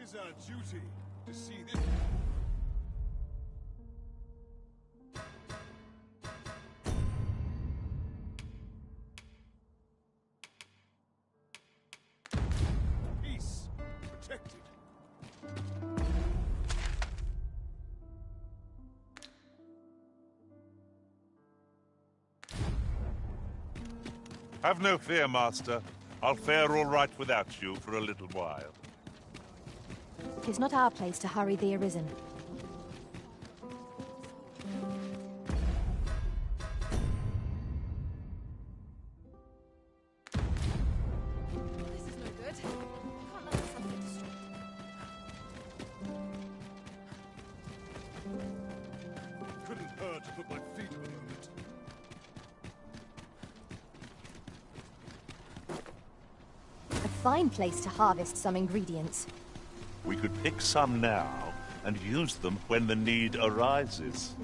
is our duty to see this. Peace protected. Have no fear, Master. I'll fare all right without you for a little while. 'Tis not our place to hurry the Arisen. This is no good. Can't let myself get distracted. Couldn't hurt to put my feet on a moment. A fine place to harvest some ingredients. We could pick some now and use them when the need arises.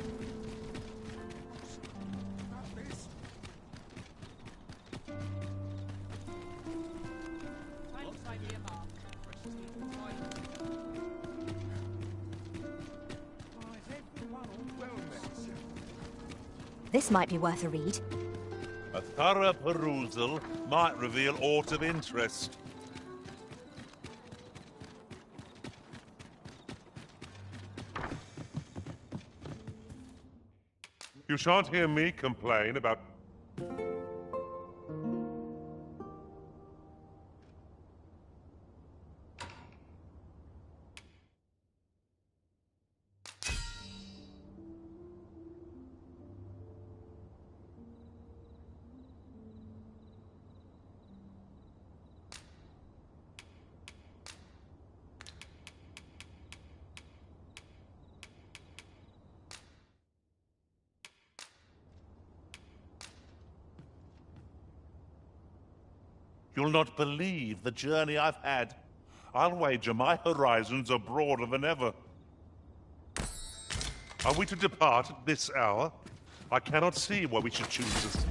This might be worth a read. A thorough perusal might reveal aught of interest. You shan't hear me complain about... You'll not believe the journey I've had. I'll wager my horizons are broader than ever. Are we to depart at this hour? I cannot see where we should choose us.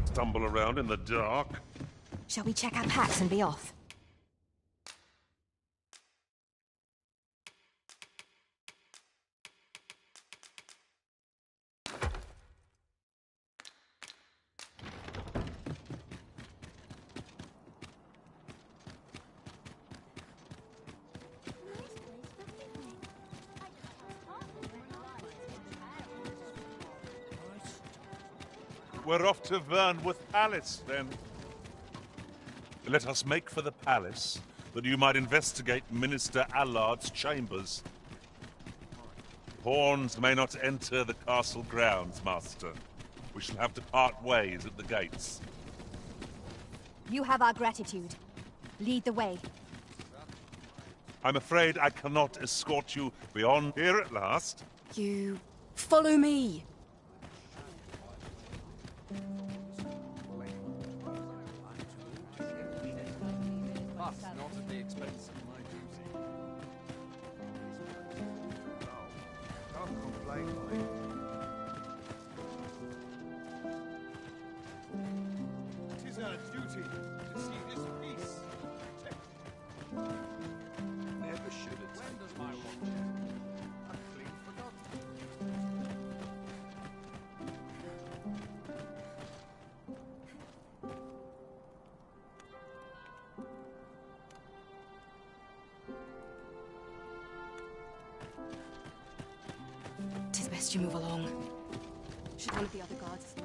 Stumble around in the dark. Shall we check our packs and be off? We're off to Vernworth Palace, then. Let us make for the palace, that you might investigate Minister Allard's chambers. Pawns may not enter the castle grounds, Master. We shall have to part ways at the gates. You have our gratitude. Lead the way. I'm afraid I cannot escort you beyond here at last. You... follow me! Not at the expense of my duty. No, can't complain, mate. It is our duty to see this peace protected. Never should have. When does my watch end? I've clean forgotten. Tis best you move along. Should one of the other guards spy?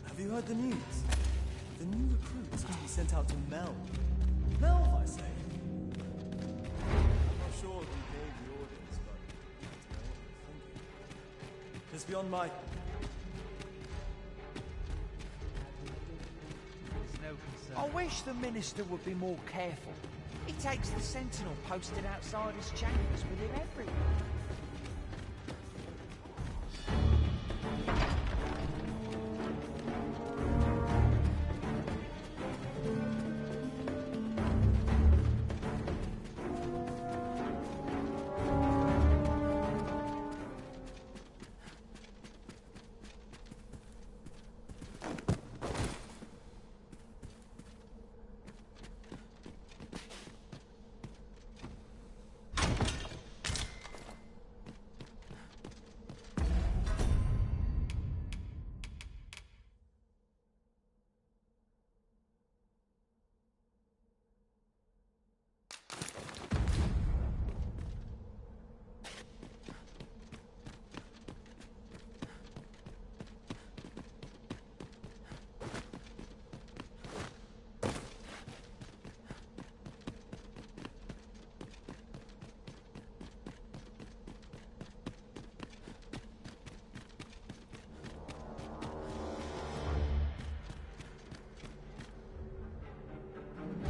Have you heard the news? The new recruits are to be sent out to Melve. Melve, I say. I'm not sure who gave the orders, but it's beyond my... sir. I wish the Minister would be more careful. He takes the sentinel posted outside his chambers with him everywhere.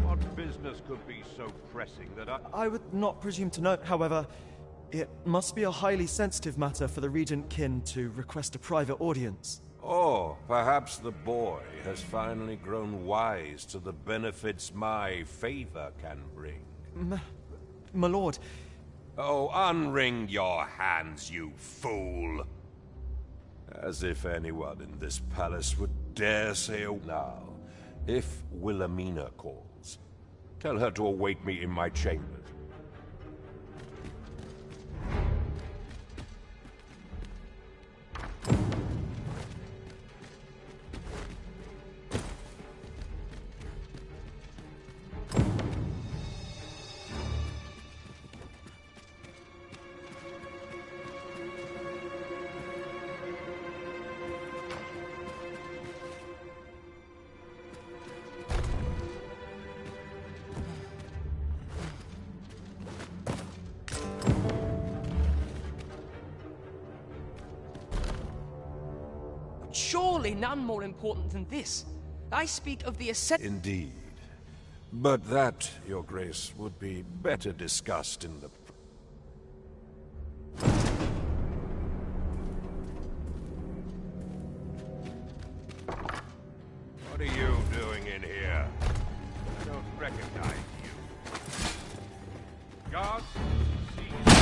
What business could be so pressing that I would not presume to know, however, it must be a highly sensitive matter for the Regent Kin to request a private audience. Or perhaps the boy has finally grown wise to the benefits my favor can bring. My lord, Oh, unring your hands, you fool! As if anyone in this palace would dare say a now. If Wilhelmina calls, tell her to await me in my chambers. Surely none more important than this. I speak of the Indeed. But that, Your Grace, would be better discussed in the... What are you doing in here? I don't recognize you. Guards, seize.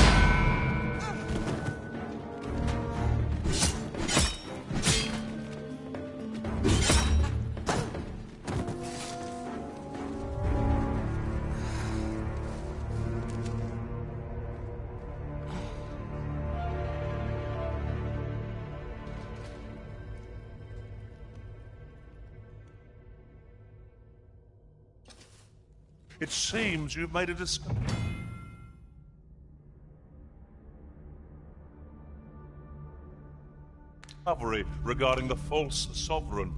It seems you've made a discovery regarding the false sovereign.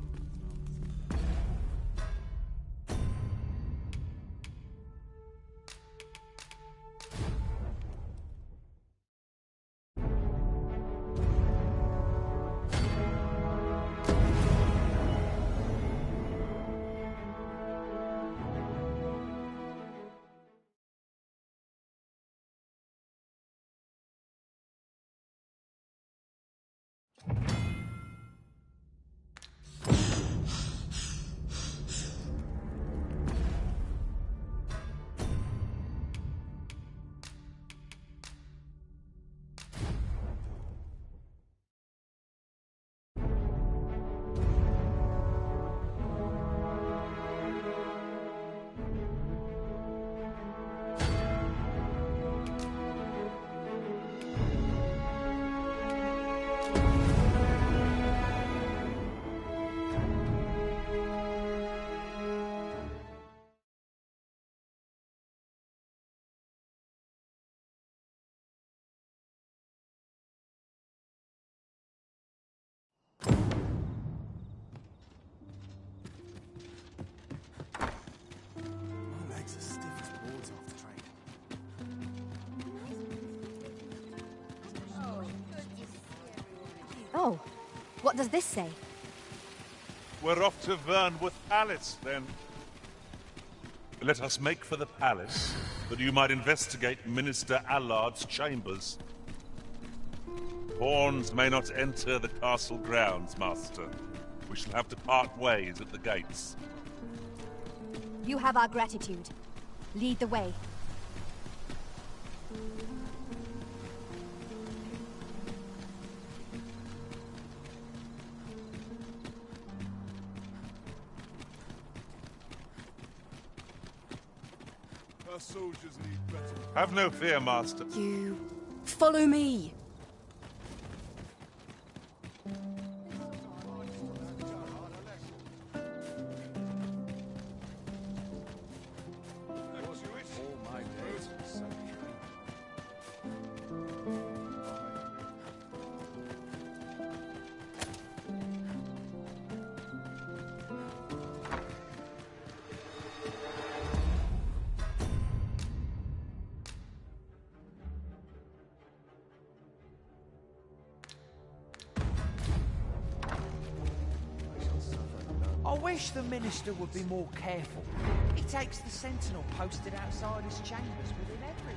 my legs are stiff as boards after training. Oh, what does this say? We're off to Vern with Alice, then. Let us make for the palace, that you might investigate Minister Allard's chambers. Pawns may not enter the castle grounds, Master. We shall have to part ways at the gates. You have our gratitude. Lead the way. Our soldiers need better. Have no fear, Master. You follow me. All my days are sunny. I wish the minister would be more careful. He takes the sentinel posted outside his chambers with him everywhere.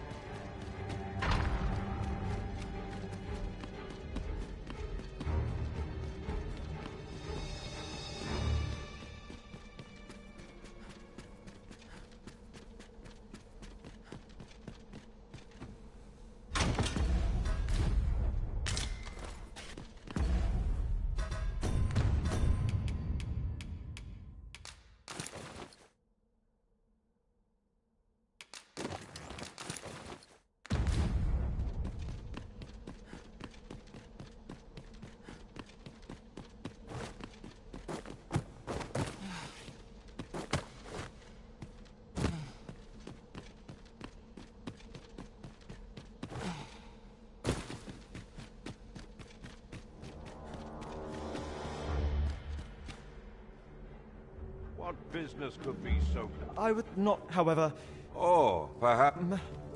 What business could be so... I would not, however... Oh, perhaps...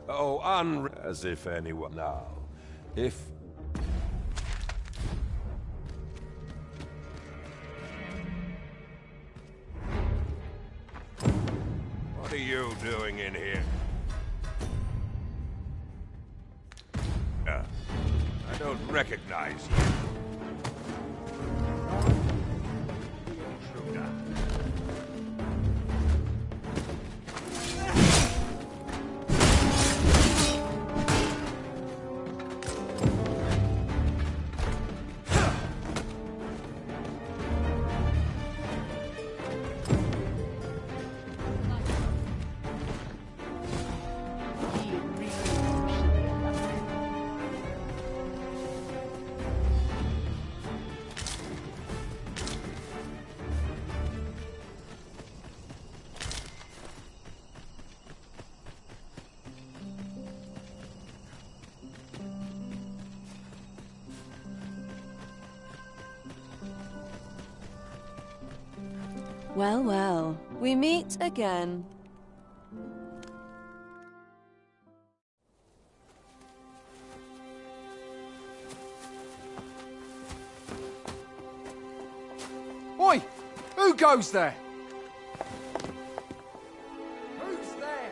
Oh, as if anyone... Now, if... What are you doing in here? I don't recognize you. Intruder. Well, well, we meet again. Oi! Who goes there? Who's there?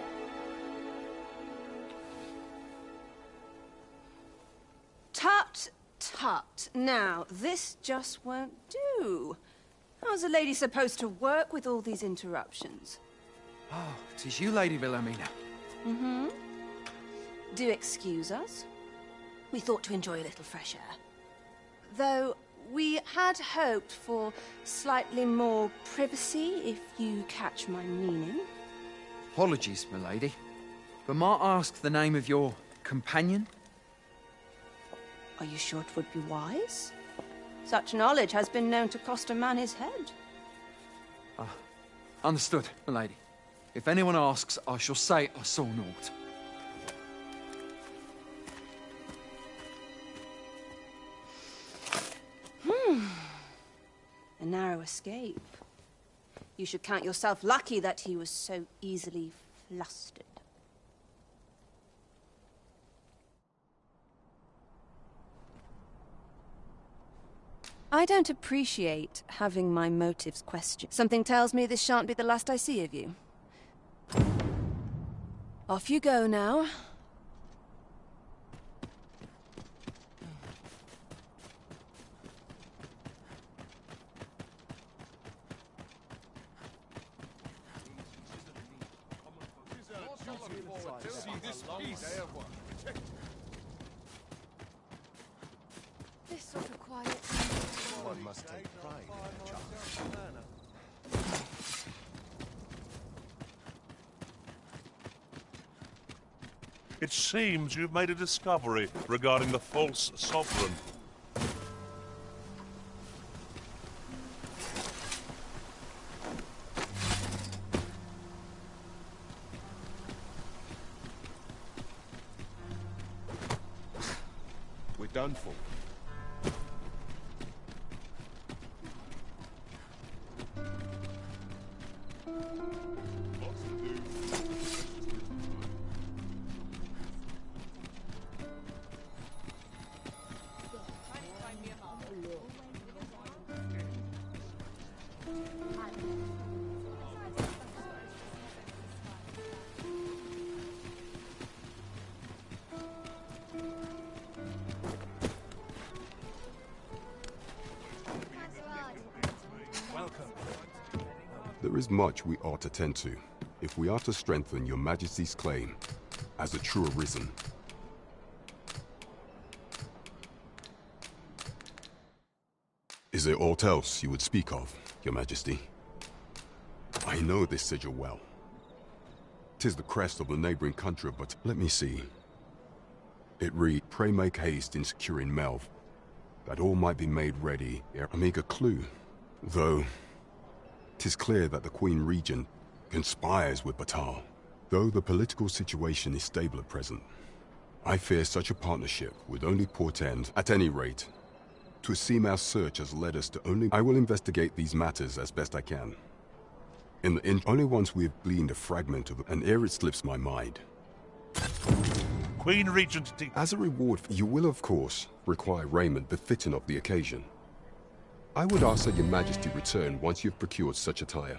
Tut, tut. Now, this just won't do. How's a lady supposed to work with all these interruptions? Oh, 'tis you, Lady Wilhelmina. Mm-hmm. Do excuse us. We thought to enjoy a little fresh air. Though we had hoped for slightly more privacy, if you catch my meaning. Apologies, my lady. But might I ask the name of your companion? Are you sure it would be wise? Such knowledge has been known to cost a man his head. Understood, my lady. If anyone asks, I shall say I saw naught. A narrow escape. You should count yourself lucky that he was so easily flustered. I don't appreciate having my motives questioned. Something tells me this shan't be the last I see of you. Off you go now. See this piece. This sort of quiet. One must take pride in their child. It seems you've made a discovery regarding the false sovereign. We're done for. There is much we ought to tend to, if we are to strengthen your Majesty's claim as a true Arisen. Is there aught else you would speak of, your Majesty? I know this sigil well. 'Tis the crest of the neighboring country, but let me see. It reads, "Pray make haste in securing Melv, that all might be made ready ere a meager clue. Though 'tis clear that the Queen Regent conspires with Batal. Though the political situation is stable at present, I fear such a partnership would only portend, at any rate. 'Twould seem our search has led us to only... I will investigate these matters as best I can. Only once we have gleaned a fragment of it, and ere it slips my mind. Queen Regent... As a reward, you will, of course, require raiment befitting of the occasion. I would ask that your Majesty return once you've procured such attire.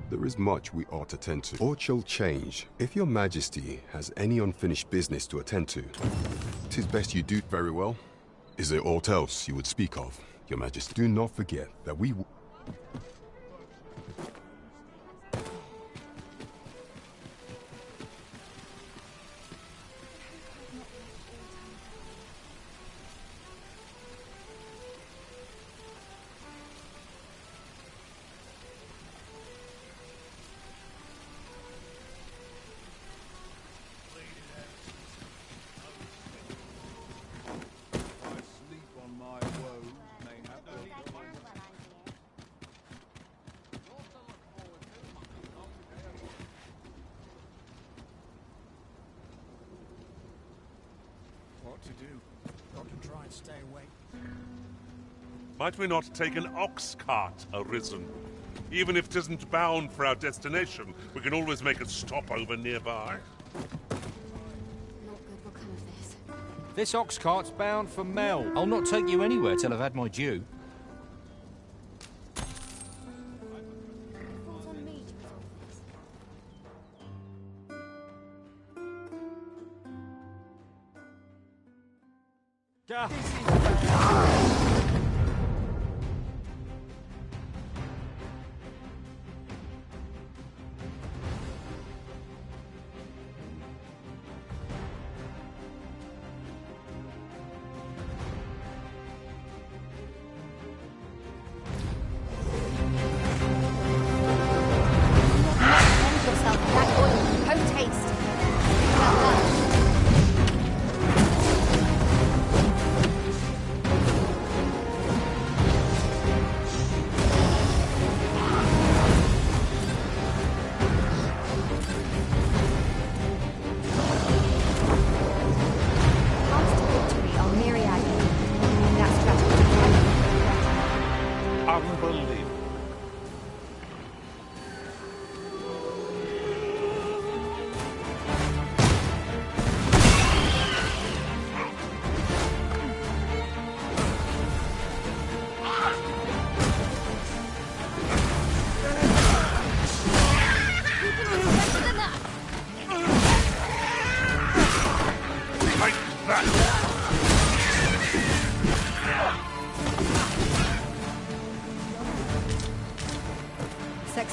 There is much we ought to tend to. Aught shall change. If your Majesty has any unfinished business to attend to, 'tis best you do very well. Is there aught else you would speak of, your Majesty? Do not forget that we... Might we not take an ox cart, Arisen? Even if 'tisn't bound for our destination, we can always make a stopover nearby. Not good will come of this. This ox cart's bound for Mel. I'll not take you anywhere till I've had my due. Falls on me to resolve this.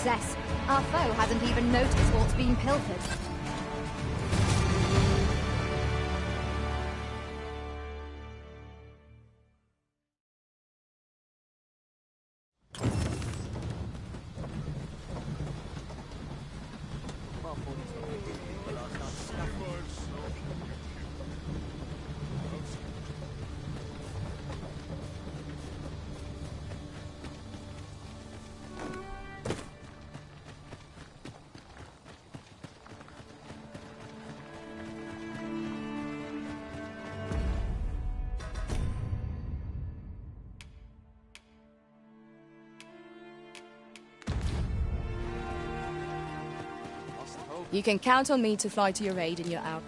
success. Our foe hasn't even noticed what's been pilfered. You can count on me to fly to your aid in your hour.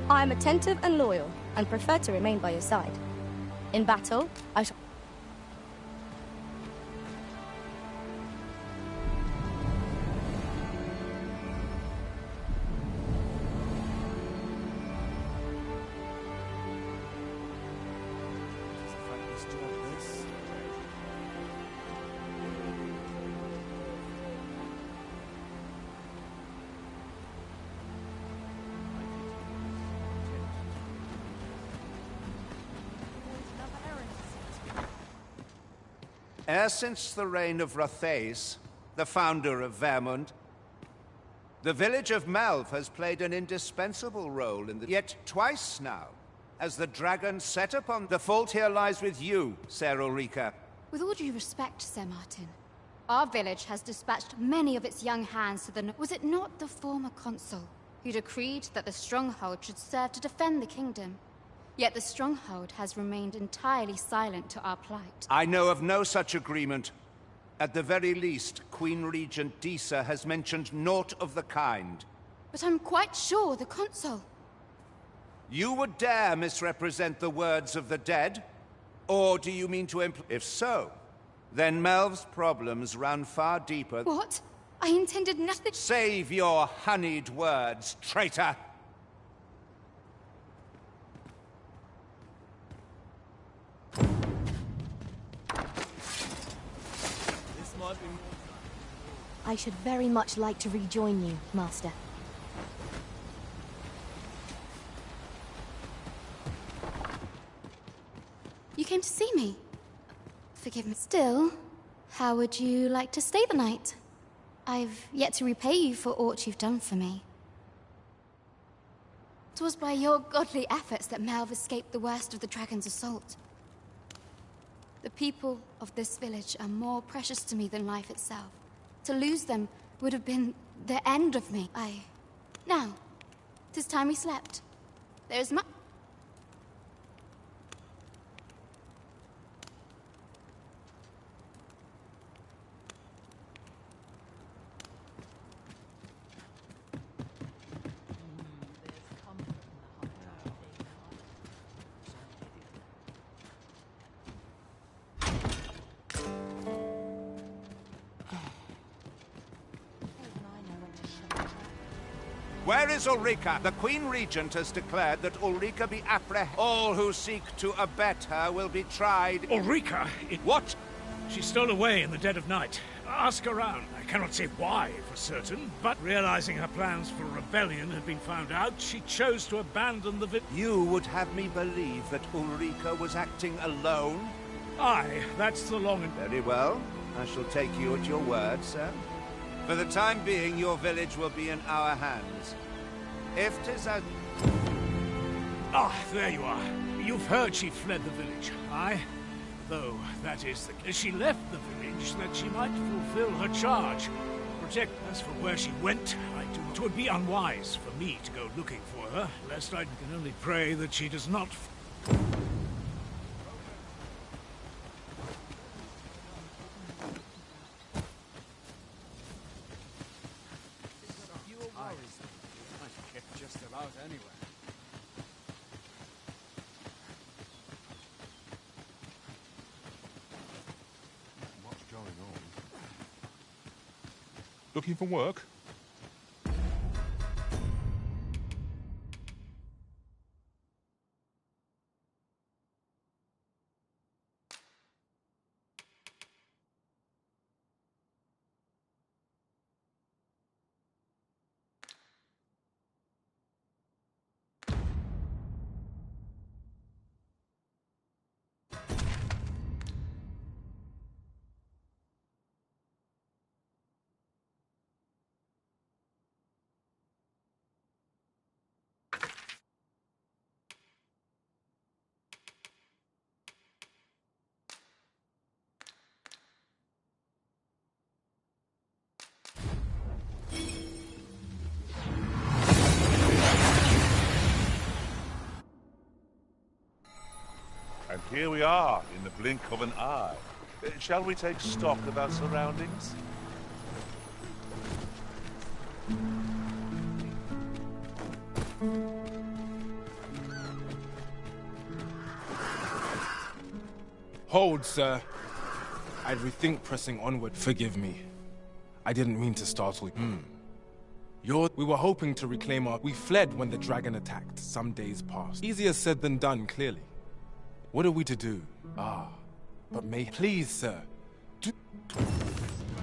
I am attentive and loyal, and prefer to remain by your side. In battle, I shall... E'er since the reign of Rothaeus, the founder of Vermund, the village of Melve has played an indispensable role in the... Yet twice now, as the dragon set upon... The fault here lies with you, Ser Ulrika. With all due respect, Sir Martin, our village has dispatched many of its young hands to the... Was it not the former consul who decreed that the stronghold should serve to defend the kingdom? Yet the stronghold has remained entirely silent to our plight. I know of no such agreement. At the very least, Queen Regent Disa has mentioned naught of the kind. But I'm quite sure the consul... You would dare misrepresent the words of the dead? Or do you mean to If so, then Melve's problems run far deeper... What? I intended nothing... Save your honeyed words, traitor! I should very much like to rejoin you, Master. You came to see me? Forgive me. Still, how would you like to stay the night? I've yet to repay you for aught you've done for me. 'Twas by your godly efforts that Melve escaped the worst of the dragon's assault. The people of this village are more precious to me than life itself. To lose them would have been the end of me. Now, 'tis time we slept. There is much... Where is Ulrika? The Queen Regent has declared that Ulrika be apprehended. All who seek to abet her will be tried. Ulrika? What? She stole away in the dead of night. Ask around. I cannot say why for certain, but realizing her plans for rebellion had been found out, she chose to abandon the village. You would have me believe that Ulrika was acting alone? Aye, that's the long and... Very well. I shall take you at your word, sir. For the time being, your village will be in our hands. If 'tis a... Ah, there you are. You've heard she fled the village, aye? Though, that is the... She left the village that she might fulfill her charge. Protect us from where she went. It would be unwise for me to go looking for her, lest I can only pray that she does not... Just about anywhere. What's going on? Looking for work? Here we are, in the blink of an eye. Shall we take stock of our surroundings? Hold, sir. I'd rethink pressing onward. Forgive me. I didn't mean to startle you. We were hoping to reclaim our... We fled when the dragon attacked some days past. Easier said than done, clearly. What are we to do? But please, sir.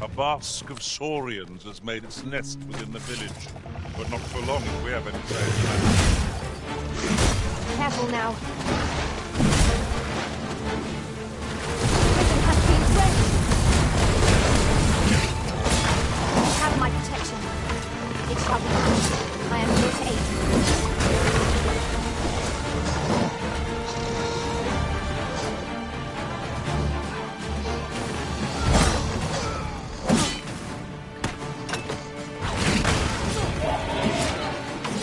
A bask of saurians has made its nest within the village, but not for long if we have any say in that. Careful now. You have my protection. It shall be done. I am here to aid you.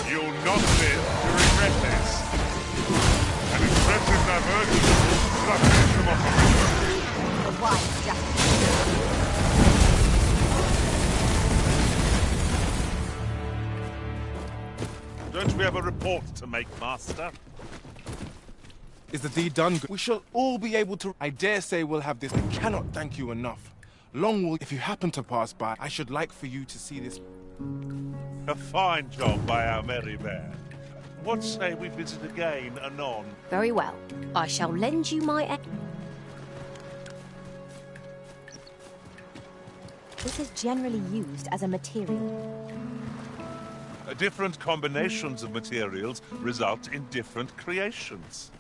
You'll not live to regret this. An impressive diversion. But finish them off. A wise strategy. Don't we have a report to make, Master? Is the deed done? We shall all be able to... I dare say we'll have this. I cannot thank you enough. Longwood, if you happen to pass by, I should like for you to see this. A fine job by our merry bear. What say we visit again anon? Very well. I shall lend you my... This is generally used as a material. Different combinations of materials result in different creations.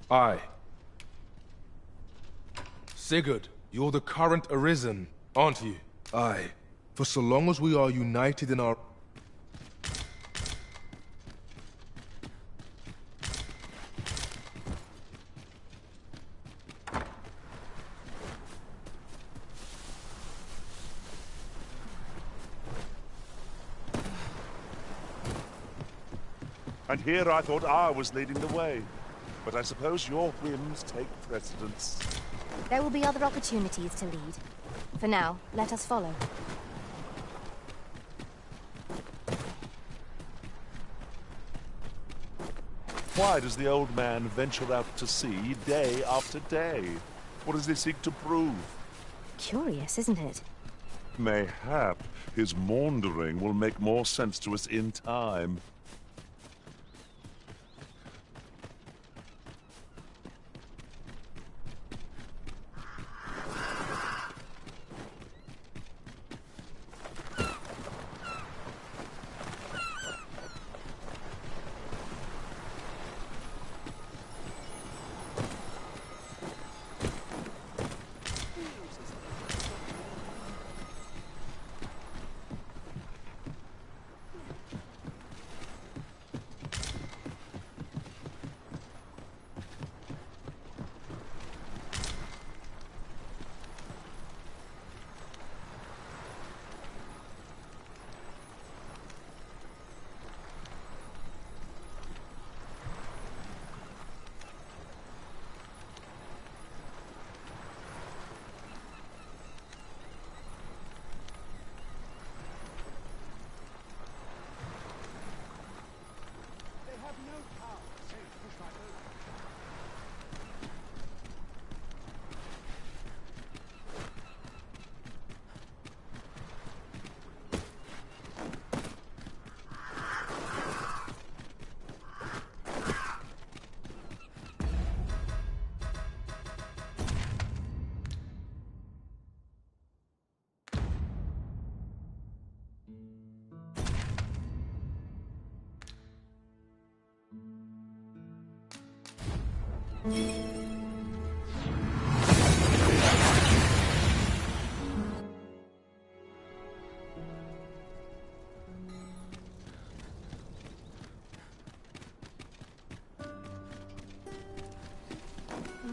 Aye. Sigurd, you're the current Arisen, aren't you? Aye. For so long as we are united in our... And here I thought I was leading the way. But I suppose your whims take precedence. There will be other opportunities to lead. For now, let us follow. Why does the old man venture out to sea day after day? What does he seek to prove? Curious, isn't it? Mayhap his maundering will make more sense to us in time.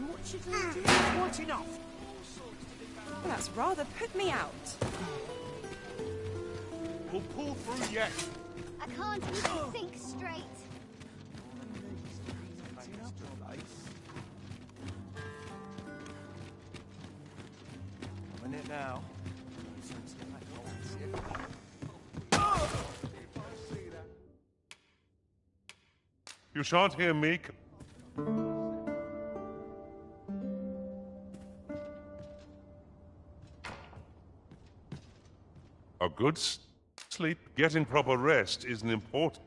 what should I do? Quite enough. Well, that's rather put me out. We'll pull through yet. I can't even think straight. I'm in it now. You shan't hear me. A good sleep, getting proper rest is an important.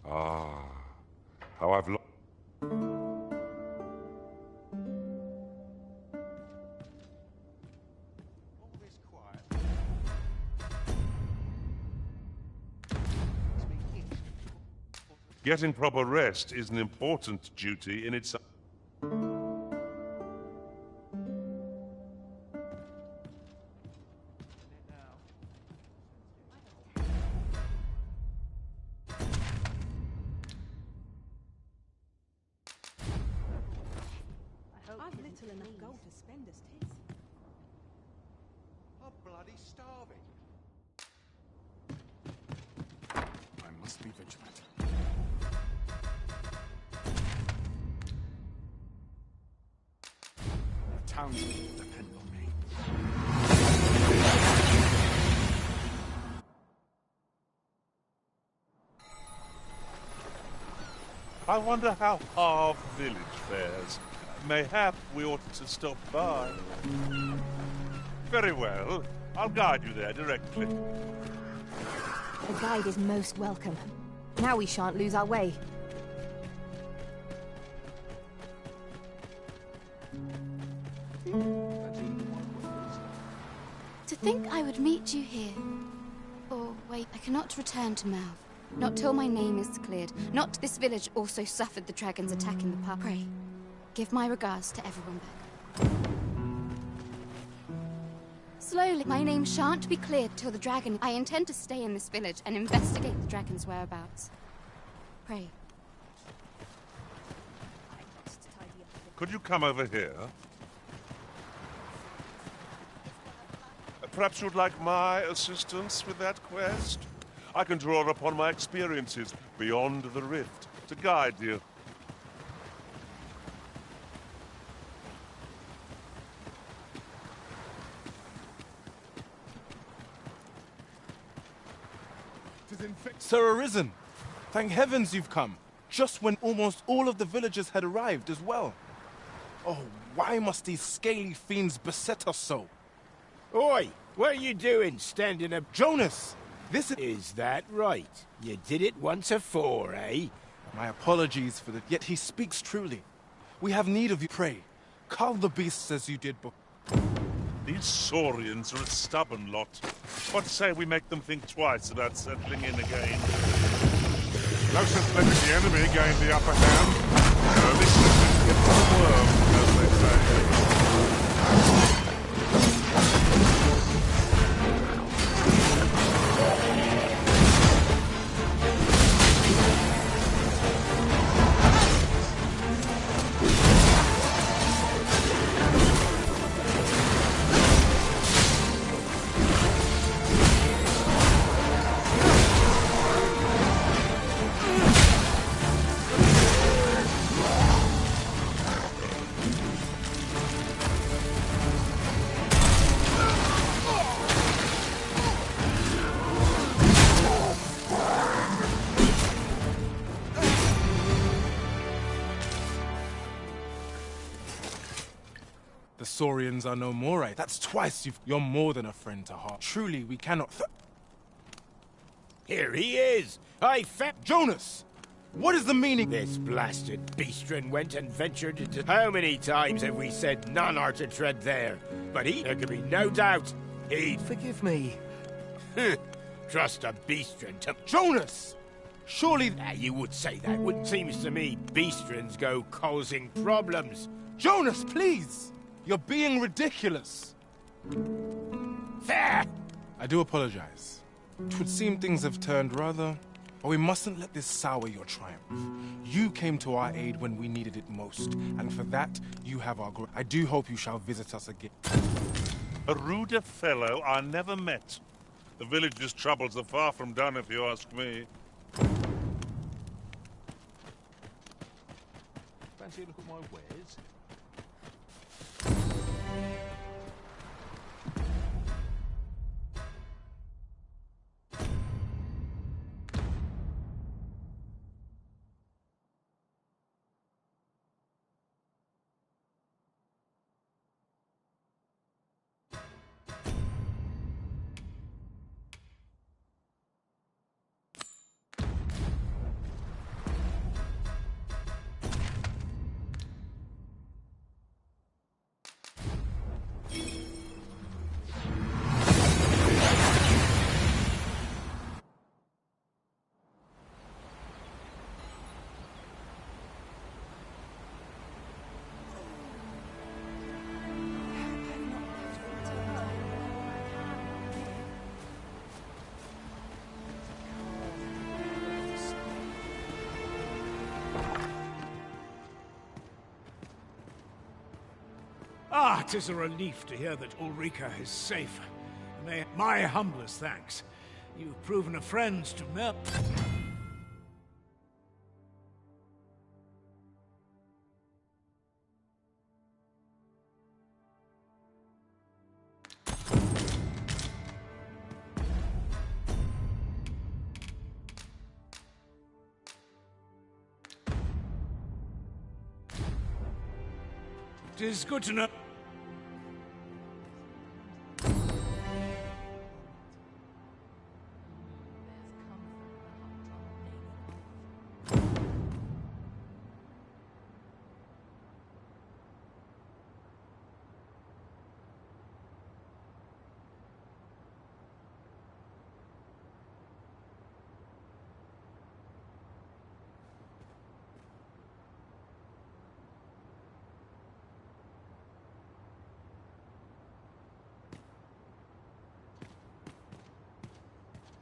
Ah, how I've lost. Getting proper rest is an important duty in itself. I've little enough gold to spend as tis. I'm bloody starving. I must be vigilant. The townspeople depend on me. I wonder how our village fares. Mayhap we ought to stop by. Very well. I'll guide you there directly. A guide is most welcome. Now we shan't lose our way. To think I would meet you here. Or wait, I cannot return to Malv. Not till my name is cleared. Not this village also suffered the dragon's attack in the pub. Pray, give my regards to everyone back. Slowly, my name shan't be cleared till the dragon... I intend to stay in this village and investigate the dragon's whereabouts. Pray. Could you come over here? Perhaps you'd like my assistance with that quest? I can draw upon my experiences beyond the rift to guide you. Sir Arisen, thank heavens you've come, just when almost all of the villagers had arrived as well. Oh, why must these scaly fiends beset us so? Oi, what are you doing standing up? Jonas, this is that right? You did it once afore, eh? My apologies for that, yet he speaks truly. We have need of you, pray. Cull the beasts as you did before. These Saurians are a stubborn lot. What say we make them think twice about settling in again? No sense letting the enemy gain the upper hand. Early slippers get to the worm, as they say. The Saurians are no more, right? That's twice you're more than a friend to heart. Truly, we cannot... Here he is! I found... Jonas! What is the meaning? This blasted beastren went and ventured into... How many times have we said none are to tread there? But there could be no doubt. Forgive me. Trust a beastren to... Jonas! Surely... You would say that. Wouldn't seems to me beastrens go causing problems. Jonas, please! You're being ridiculous. There! I do apologize. It would seem things have turned rather... But we mustn't let this sour your triumph. You came to our aid when we needed it most, and for that, you have our I do hope you shall visit us again. A ruder fellow I never met. The village's troubles are far from done, if you ask me. Fancy a look at my wares? Ah, 'tis a relief to hear that Ulrika is safe. My humblest thanks. You've proven a friend to Mel. It is good to know.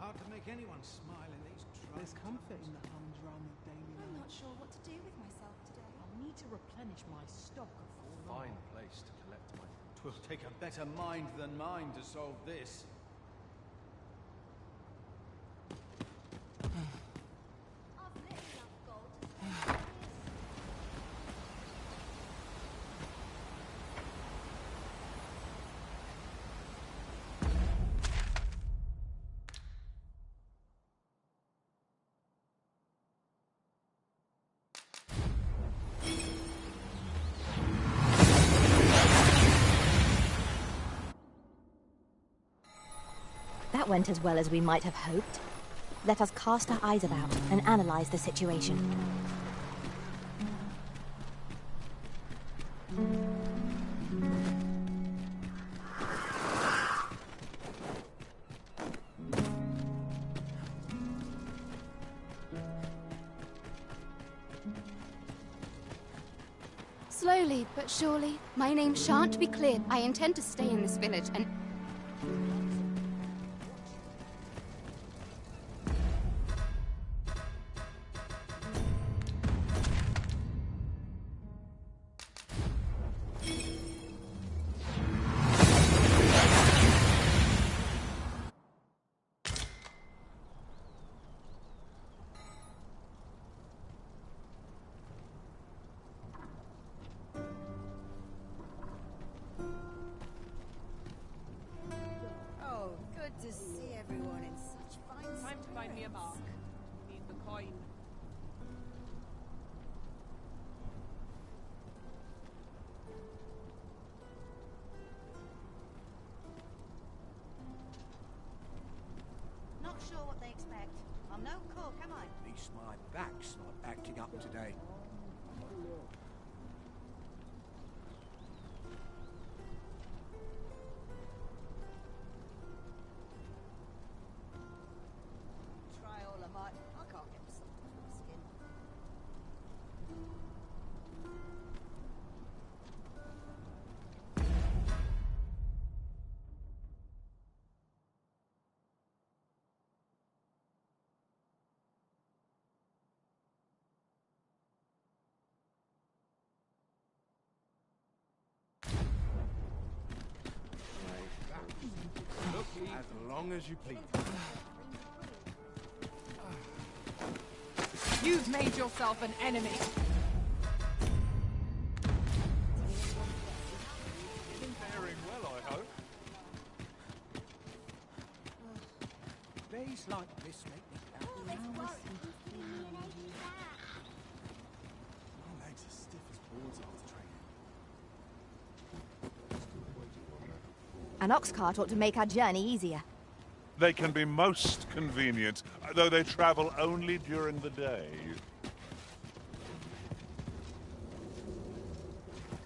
Hard to make anyone smile in these troubles. There's comfort in the humdrum of daily life. I'm not sure what to do with myself today. I'll need to replenish my stock of Fine place to collect my... 'Twill take a better mind than mine to solve this. That went as well as we might have hoped. Let us cast our eyes about and analyze the situation. Slowly but surely, my name shan't be cleared. I intend to stay in this village and... Oh, good to see everyone in such fine spirits. Time to find me a mark. Need the coin. Not sure what they expect. I'm no cook, am I? At least my back's not acting up today. Try all I might. I can't get myself to my skin. As long as you please. You've made yourself an enemy. Faring well, I hope. Days like this make me count. My legs are stiff as boards after training. An ox cart ought to make our journey easier. They can be most convenient, though they travel only during the day.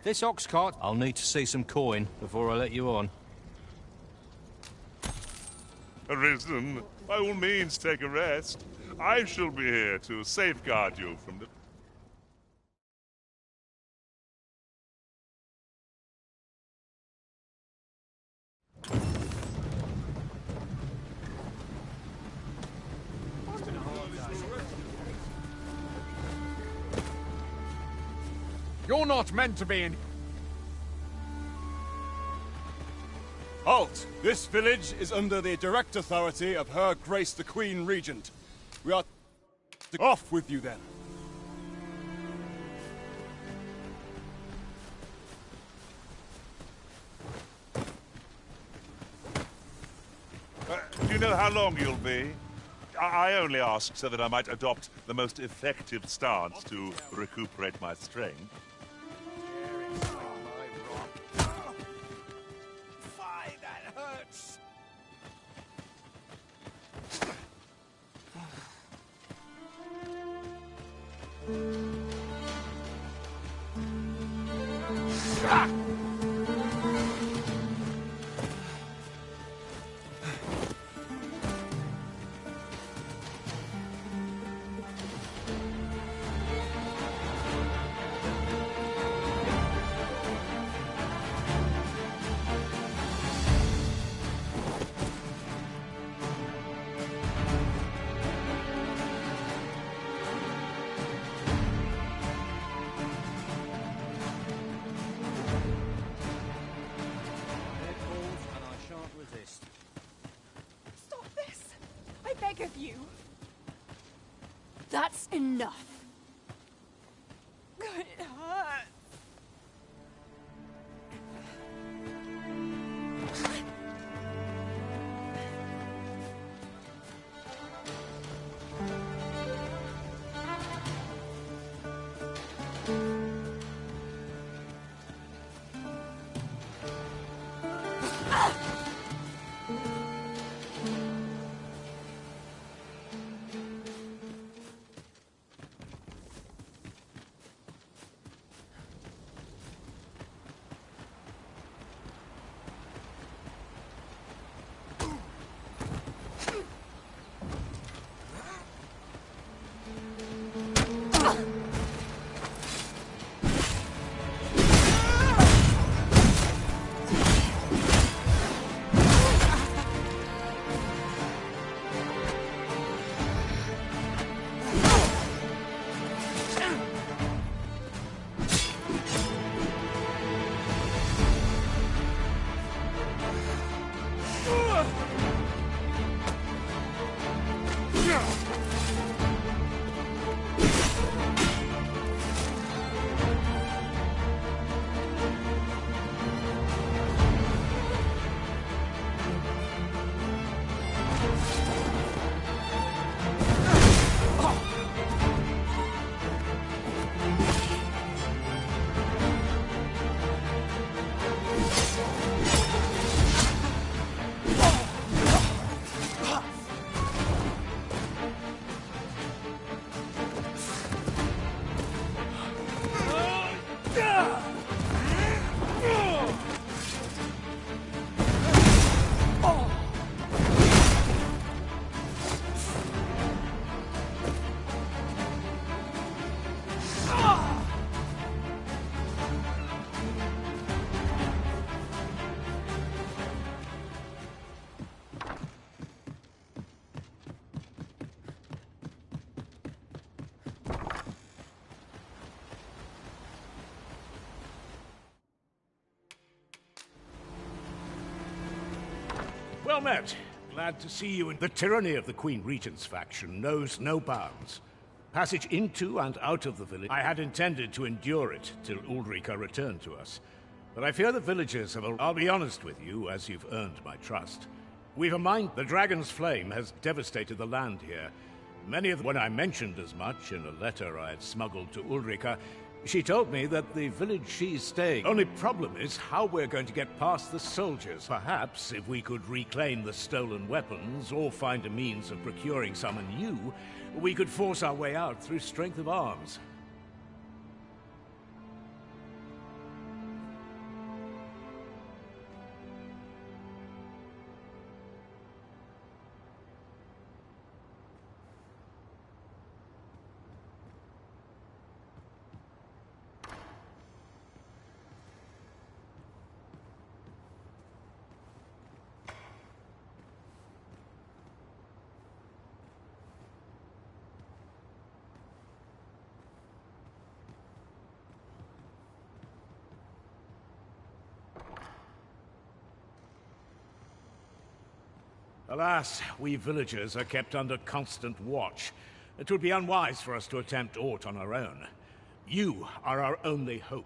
This ox cart, I'll need to see some coin before I let you on. Arisen, by all means take a rest. I shall be here to safeguard you from the... You're not meant to be in... Halt! This village is under the direct authority of Her Grace the Queen Regent. We are... Off with you, then. Do you know how long you'll be? I only ask so that I might adopt the most effective stance to recuperate my strength. Fie, that hurts! Stop this! I beg of you! That's enough! It hurts! Well met. Glad to see you. The tyranny of the Queen Regent's faction knows no bounds. Passage into and out of the village. I had intended to endure it till Ulrika returned to us. But I fear the villagers have... I'll be honest with you, as you've earned my trust. We've a mind... The dragon's flame has devastated the land here. Many of them... When I mentioned as much in a letter I had smuggled to Ulrika, she told me that the village she's staying... Only problem is how we're going to get past the soldiers. Perhaps if we could reclaim the stolen weapons, or find a means of procuring some anew, we could force our way out through strength of arms. Alas, we villagers are kept under constant watch. It would be unwise for us to attempt aught on our own. You are our only hope.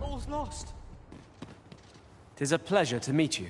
All's lost. 'Tis a pleasure to meet you.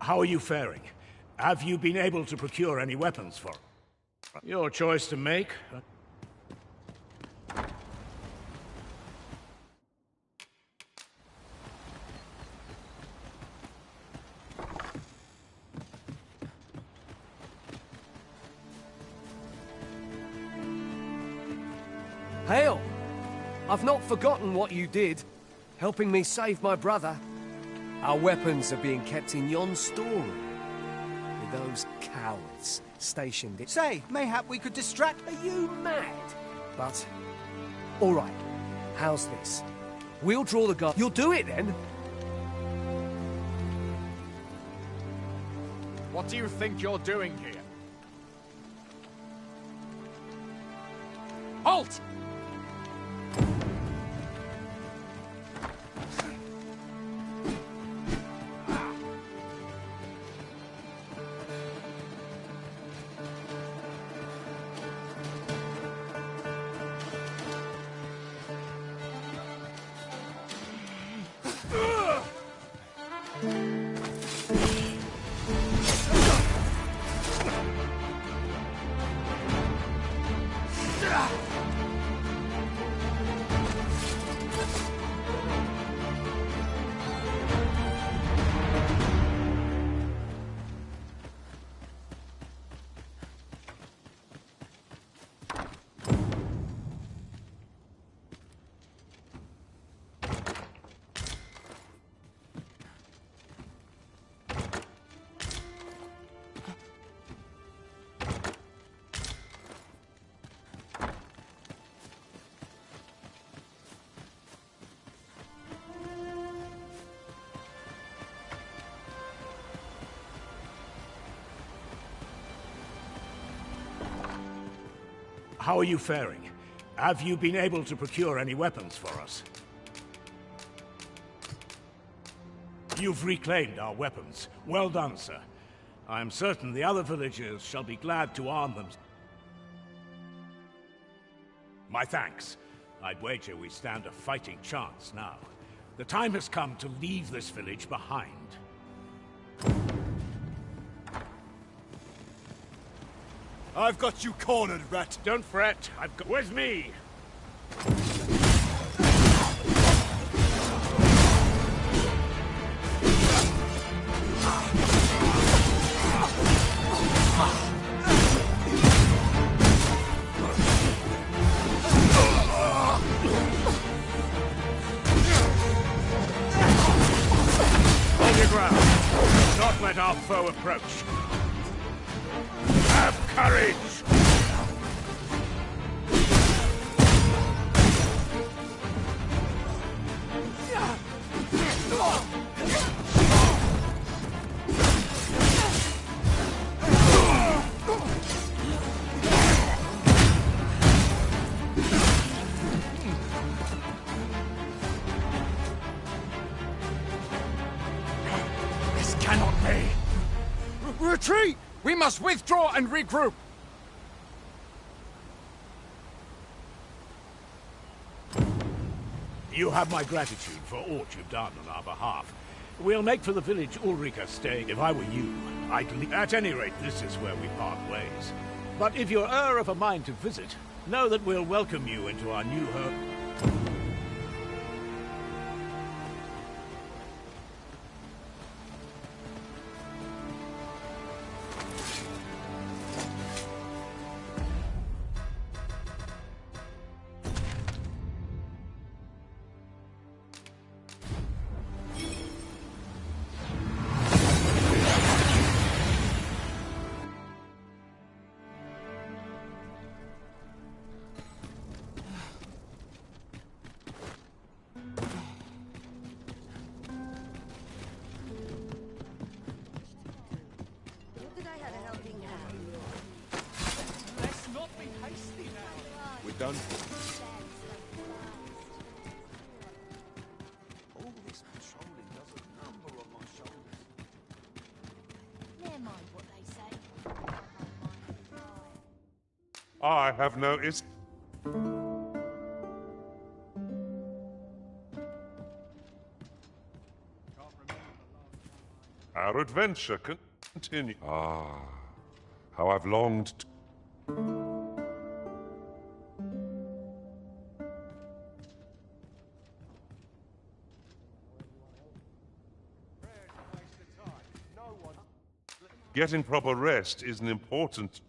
How are you faring? Have you been able to procure any weapons for... Your choice to make. Hail! I've not forgotten what you did, helping me save my brother. Our weapons are being kept in yon storeroom, with those cowards stationed in... Say, mayhap we could distract... Are you mad? But, all right, how's this? We'll draw the guard... You'll do it, then? What do you think you're doing here? Halt! How are you faring? Have you been able to procure any weapons for us? You've reclaimed our weapons. Well done, sir. I am certain the other villagers shall be glad to arm them. My thanks. I'd wager we stand a fighting chance now. The time has come to leave this village behind. I've got you cornered, rat. Don't fret. I've got... With me! Hold your ground. Do not let our foe approach. Have courage! This cannot be! Retreat! We must withdraw and regroup! You have my gratitude for aught you've done on our behalf. We'll make for the village Ulrika staying. If I were you, I'd leave. At any rate, this is where we part ways. But if you're of a mind to visit, know that we'll welcome you into our new home. Done. All this patrolling does a number on my shoulders. Never mind what they say. I have noticed. Our adventure continue. Ah, how I've longed to... Getting proper rest is an important...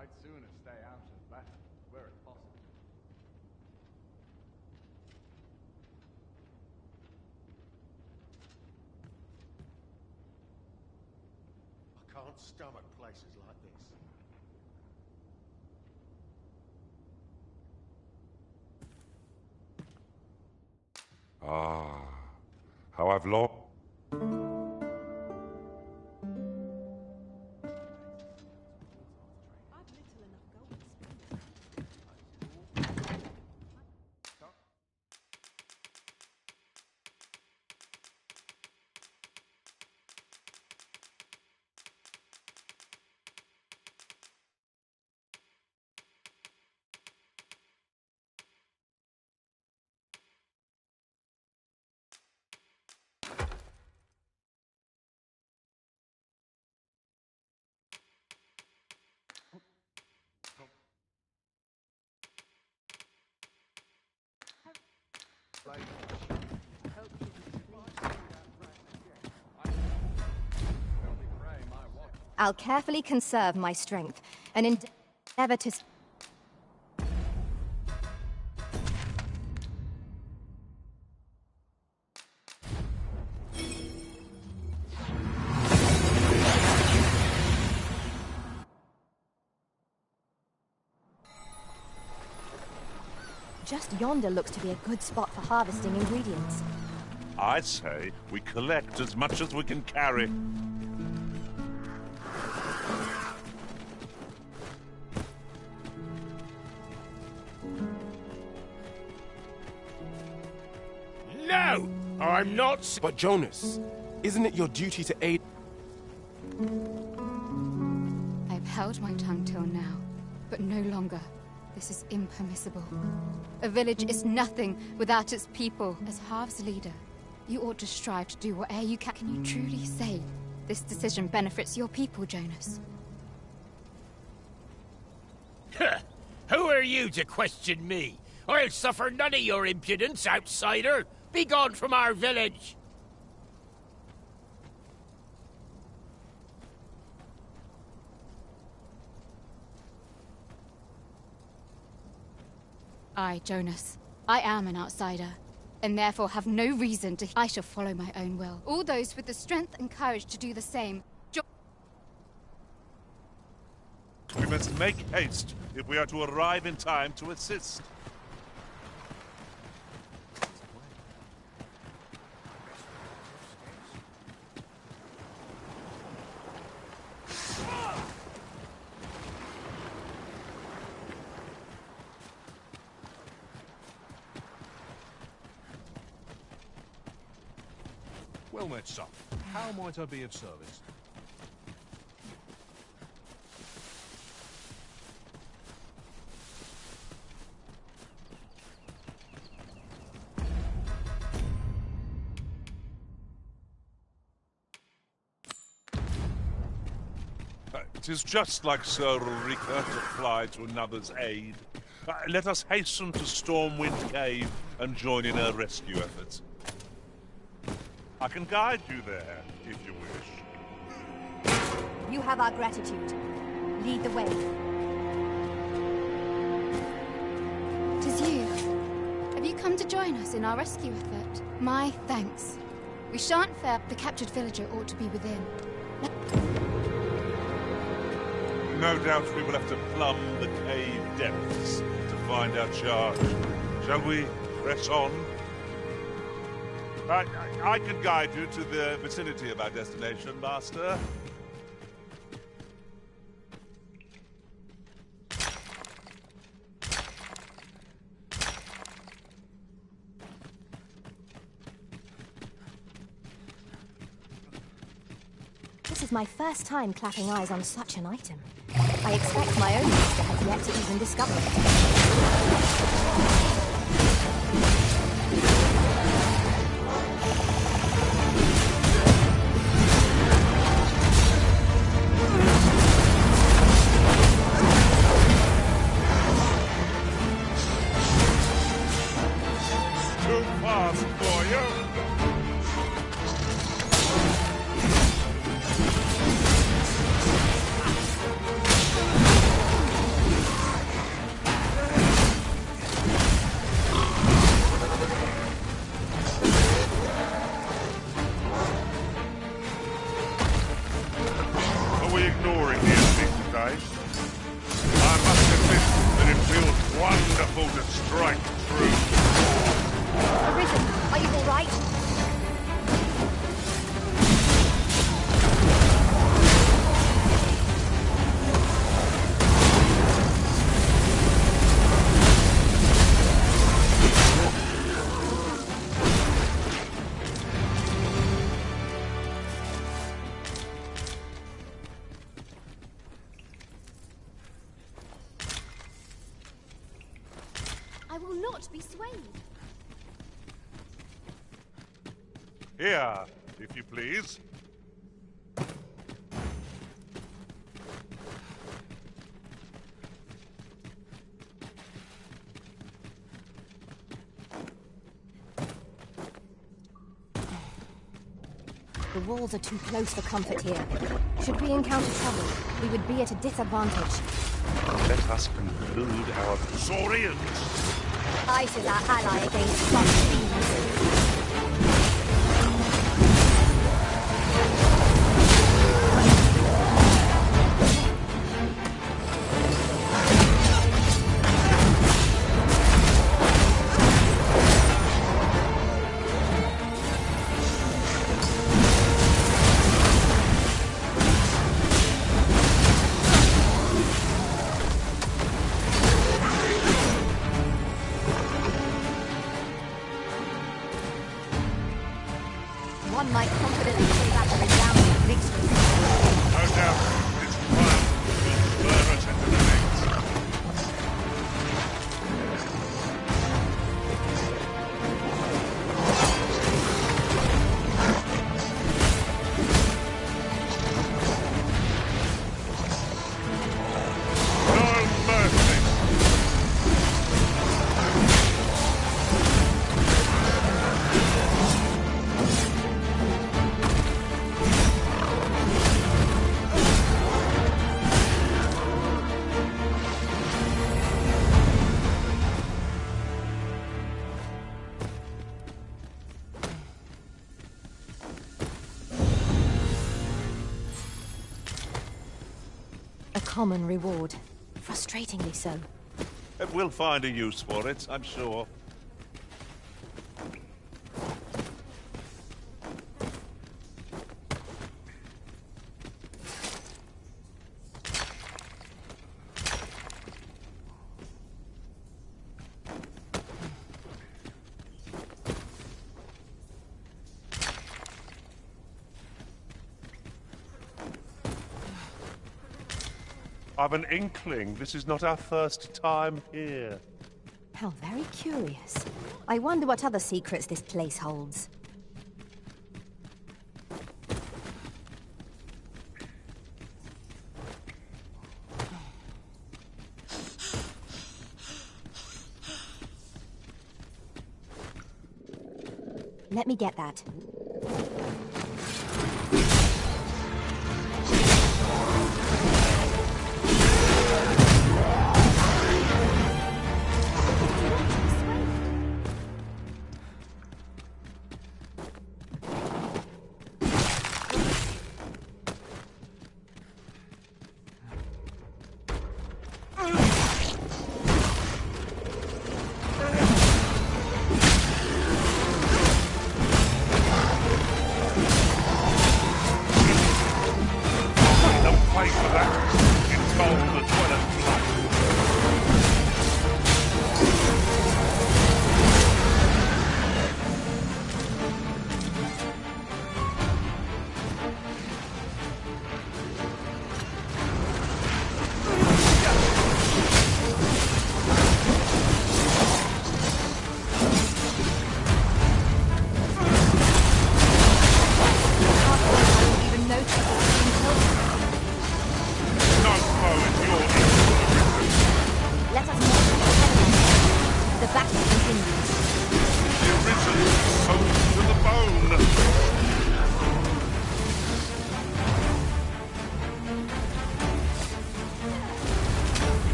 I'd sooner stay out of battle, were it possible. I can't stomach places like this. Ah, how I've longed... I'll carefully conserve my strength and endeavor to... Just yonder looks to be a good spot for harvesting ingredients. I say we collect as much as we can carry. No! I'm not... But Jonas, isn't it your duty to aid... I've held my tongue till now, but no longer. This is impermissible. A village is nothing without its people. As Halves leader, you ought to strive to do whatever you can. Can you truly say this decision benefits your people, Jonas? Who are you to question me? I'll suffer none of your impudence, outsider! Be gone from our village! I, Jonas, I am an outsider, and therefore have no reason to... I shall follow my own will. All those with the strength and courage to do the same. We must make haste if we are to arrive in time to assist. Well met, son. How might I be of service? It is just like Sir Ulrika to fly to another's aid. Let us hasten to Stormwind Cave and join in her rescue efforts. I can guide you there, if you wish. You have our gratitude. Lead the way. 'Tis you. Have you come to join us in our rescue effort? My thanks. We shan't fare. The captured villager ought to be within. No doubt we will have to plumb the cave depths to find our charge. Shall we press on? I can guide you to the vicinity of our destination, Master. This is my first time clapping eyes on such an item. I expect my own master has yet to even discover it. Be swayed. Here, if you please. The walls are too close for comfort here. Should we encounter trouble, we would be at a disadvantage. Let us conclude our Saurians. Ice is our ally against soft fiends. A common reward. Frustratingly so. We'll find a use for it, I'm sure. I've an inkling this is not our first time here. How very curious. I wonder what other secrets this place holds. Let me get that.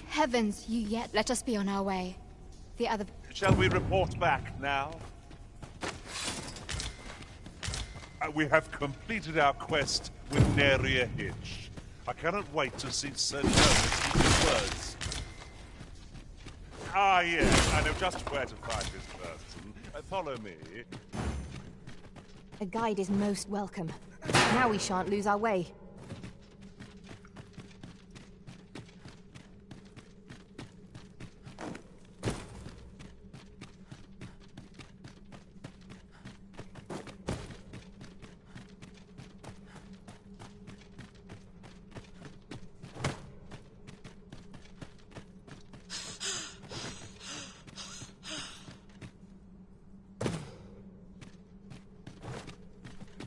Heavens, you yet. Let us be on our way. The other... Shall we report back now? We have completed our quest with Neria Hitch. I cannot wait to see Sir Jonas eat words. Ah, yes, I know just where to find this person. Follow me. A guide is most welcome. Now we shan't lose our way.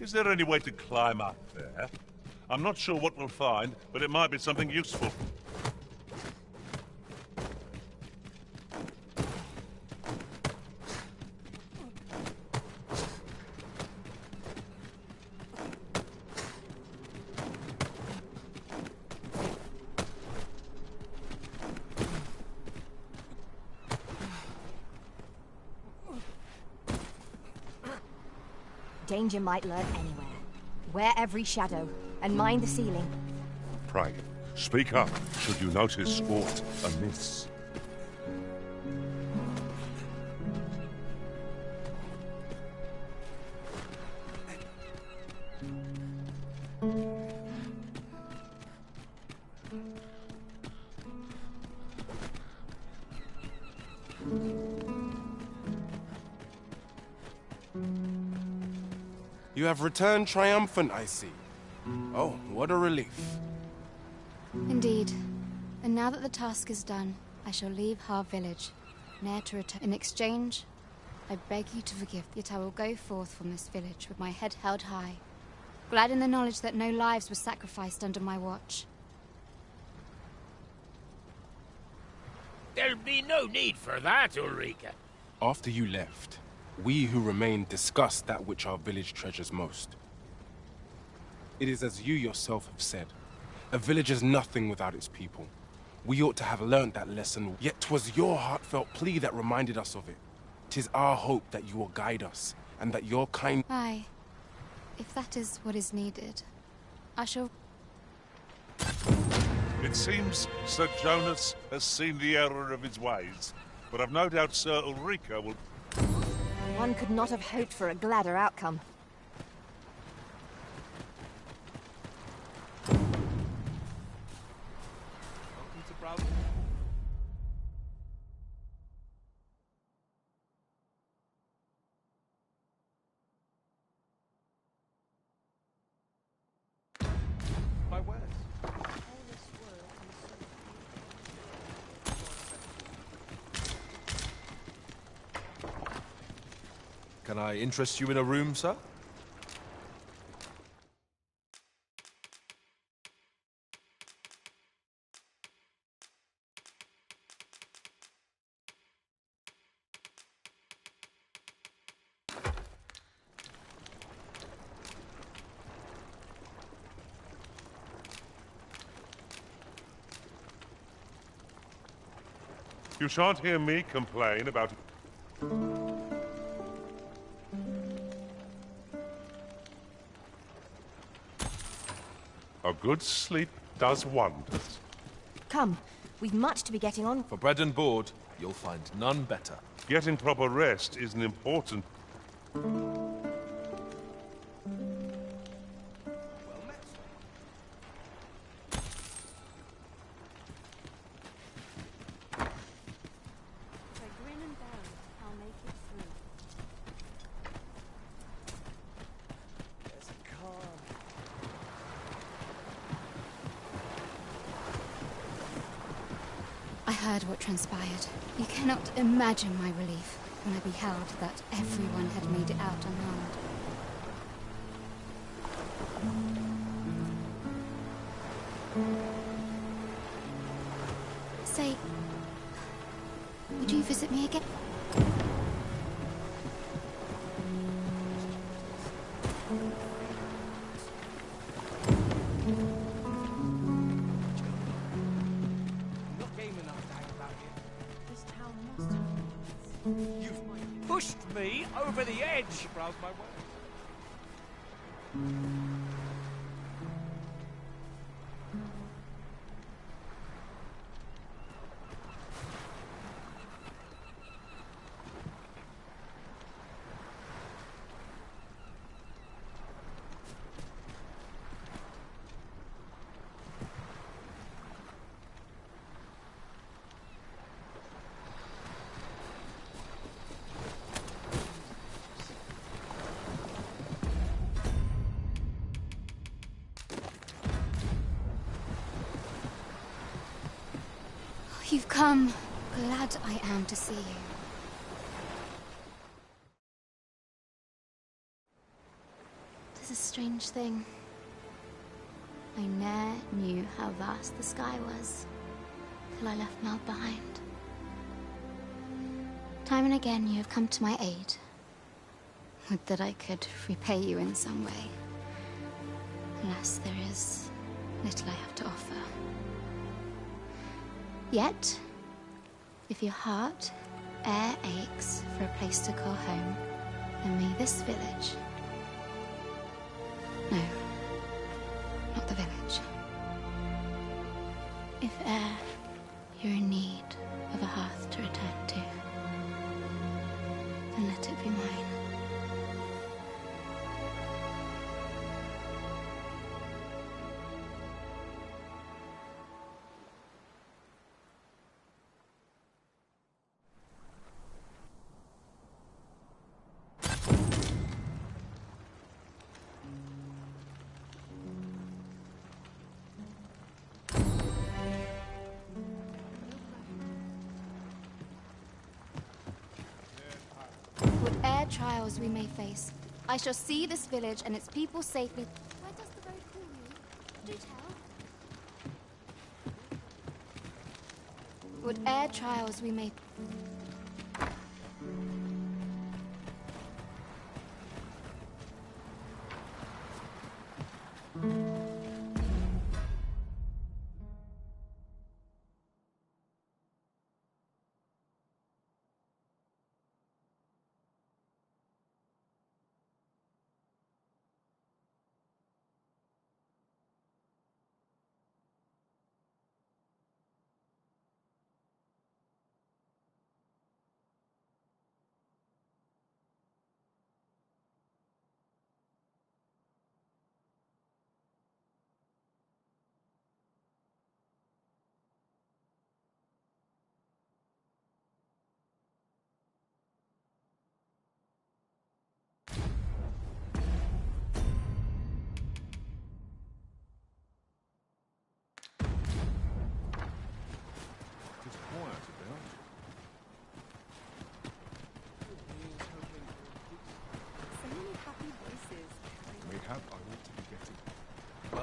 Is there any way to climb up there? I'm not sure what we'll find, but it might be something useful. Danger might lurk anywhere. Wear every shadow, and mind the ceiling. Pray, speak up should you notice aught amiss. You have returned triumphant, I see. Oh, what a relief. Indeed. And now that the task is done, I shall leave Har village, ne'er to return. In exchange, I beg you to forgive, yet I will go forth from this village with my head held high, glad in the knowledge that no lives were sacrificed under my watch. There'll be no need for that, Ulrika. After you left, we who remain discussed that which our village treasures most. It is as you yourself have said, a village is nothing without its people. We ought to have learnt that lesson, yet 'twas your heartfelt plea that reminded us of it. 'Tis our hope that you will guide us, and that your kind... Aye. If that is what is needed, I shall... It seems Sir Jonas has seen the error of his ways, but I've no doubt Sir Ulrika will... One could not have hoped for a gladder outcome. My words. Can I interest you in a room, sir? You shan't hear me complain about... A good sleep does wonders. Come, we've much to be getting on. For bread and board, you'll find none better. Getting proper rest is an important... I heard what transpired. You cannot imagine my relief when I beheld that everyone had made it out unharmed. Say, would you visit me again? You've pushed me over the edge. Browse my way. You've come. Glad I am to see you. Tis a strange thing. I ne'er knew how vast the sky was, till I left Mel behind. Time and again you have come to my aid. Would that I could repay you in some way. Alas, there is little I have to offer. Yet, if your heart e'er aches for a place to call home, then may this village... No, not the village. If e'er you're in need of a hearth to return to, then let it be mine. Whate'er trials we may face, I shall see this village and its people safely. Where does the road call you? Do tell. Whate'er trials we may...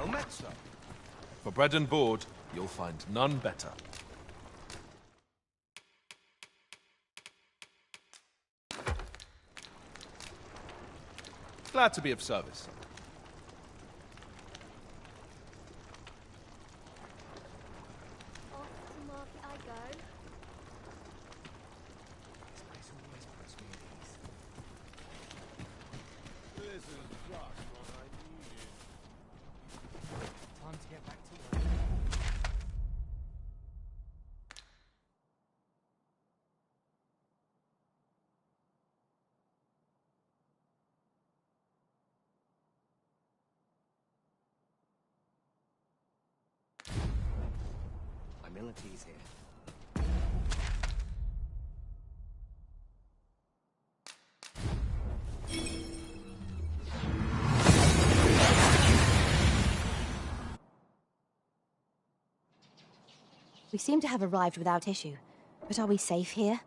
Well met, sir. For bread and board, you'll find none better. Glad to be of service. Off to market I go. This is just what I needed. Time to get back to work. Humility's here. We seem to have arrived without issue. But are we safe here?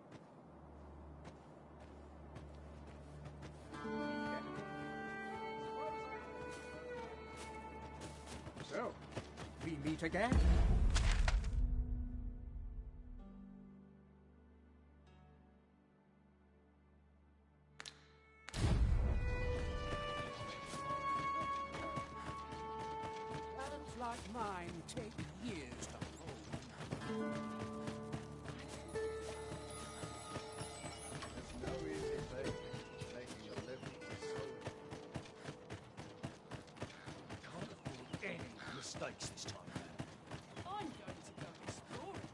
So, we meet again. Talents like mine take years to hone. There's no easy thing making a living as a soldier. Can't afford any mistakes this time around. I'm going to go exploring.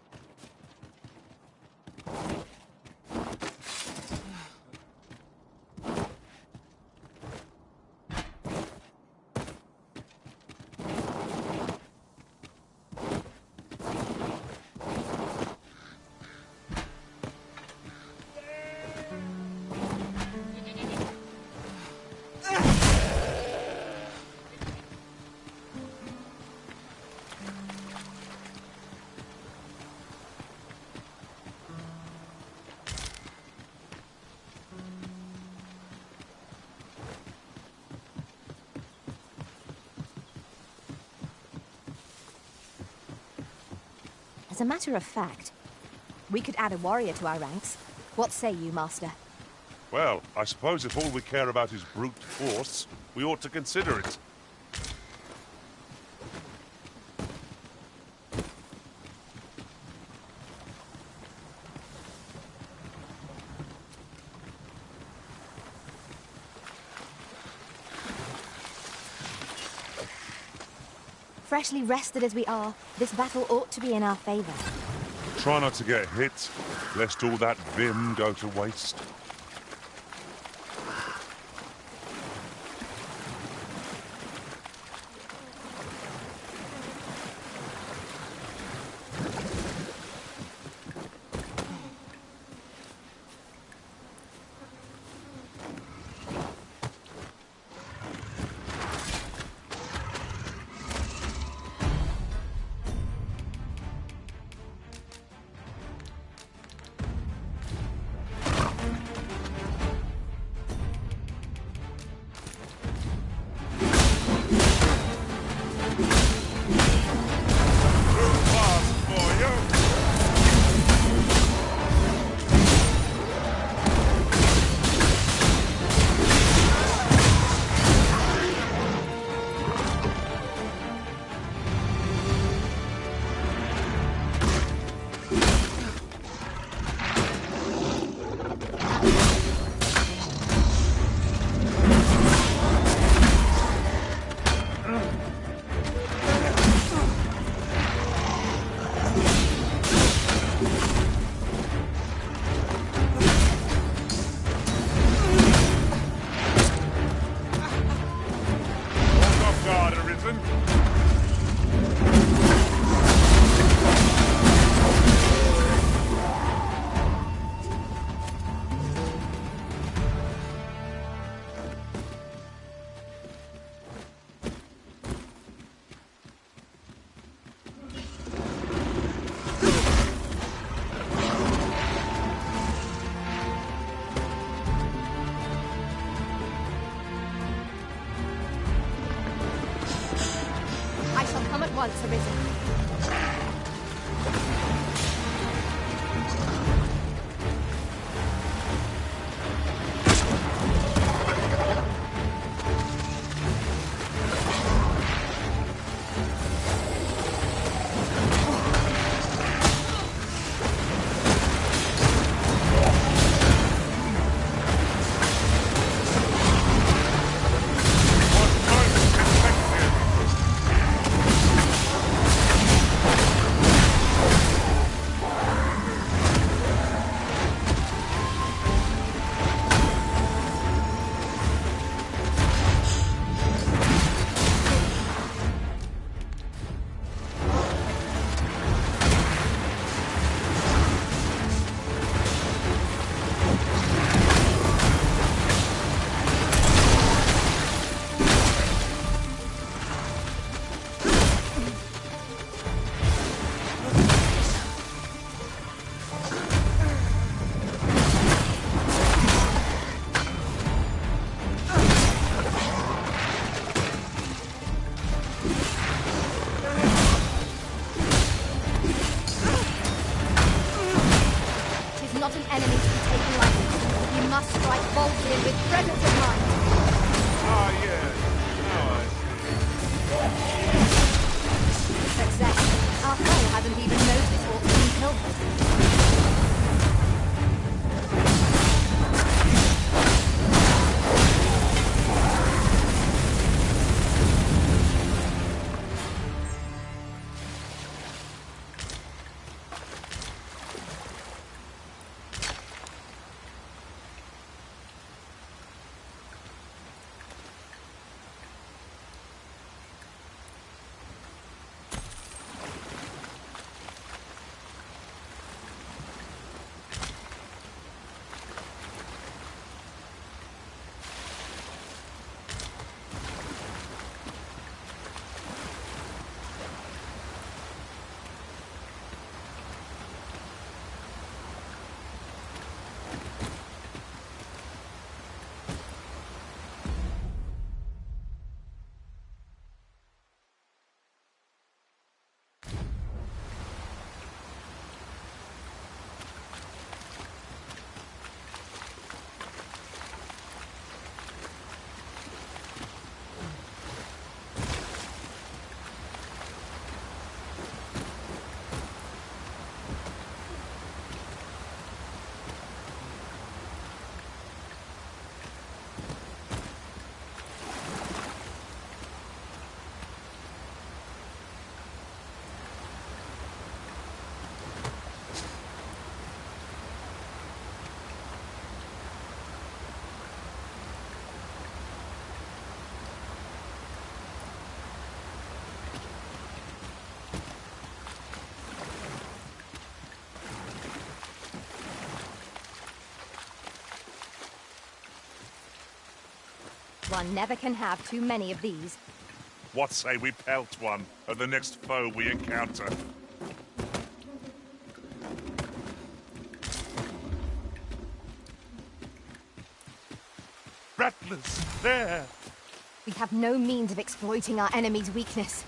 As a matter of fact, we could add a warrior to our ranks. What say you, Master? Well, I suppose if all we care about is brute force, we ought to consider it. Freshly rested as we are, this battle ought to be in our favor. Try not to get hit, lest all that vim go to waste. not an enemy to be taken lightly. You must strike boldly and with presence of mind. Ah, yes. Now I Success. Our foe hasn't even noticed what's been killed. One never can have too many of these. What say we pelt one at the next foe we encounter? Rattlers, there! We have no means of exploiting our enemy's weakness.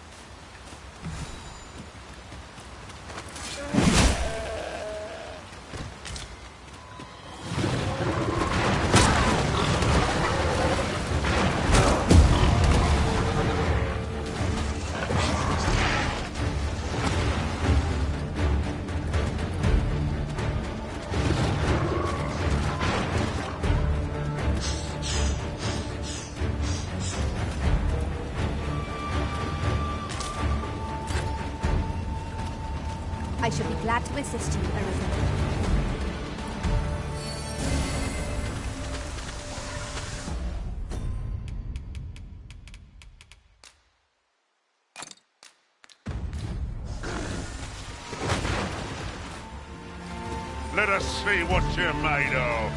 I should be glad to assist you, Arisen. Let us see what you're made of.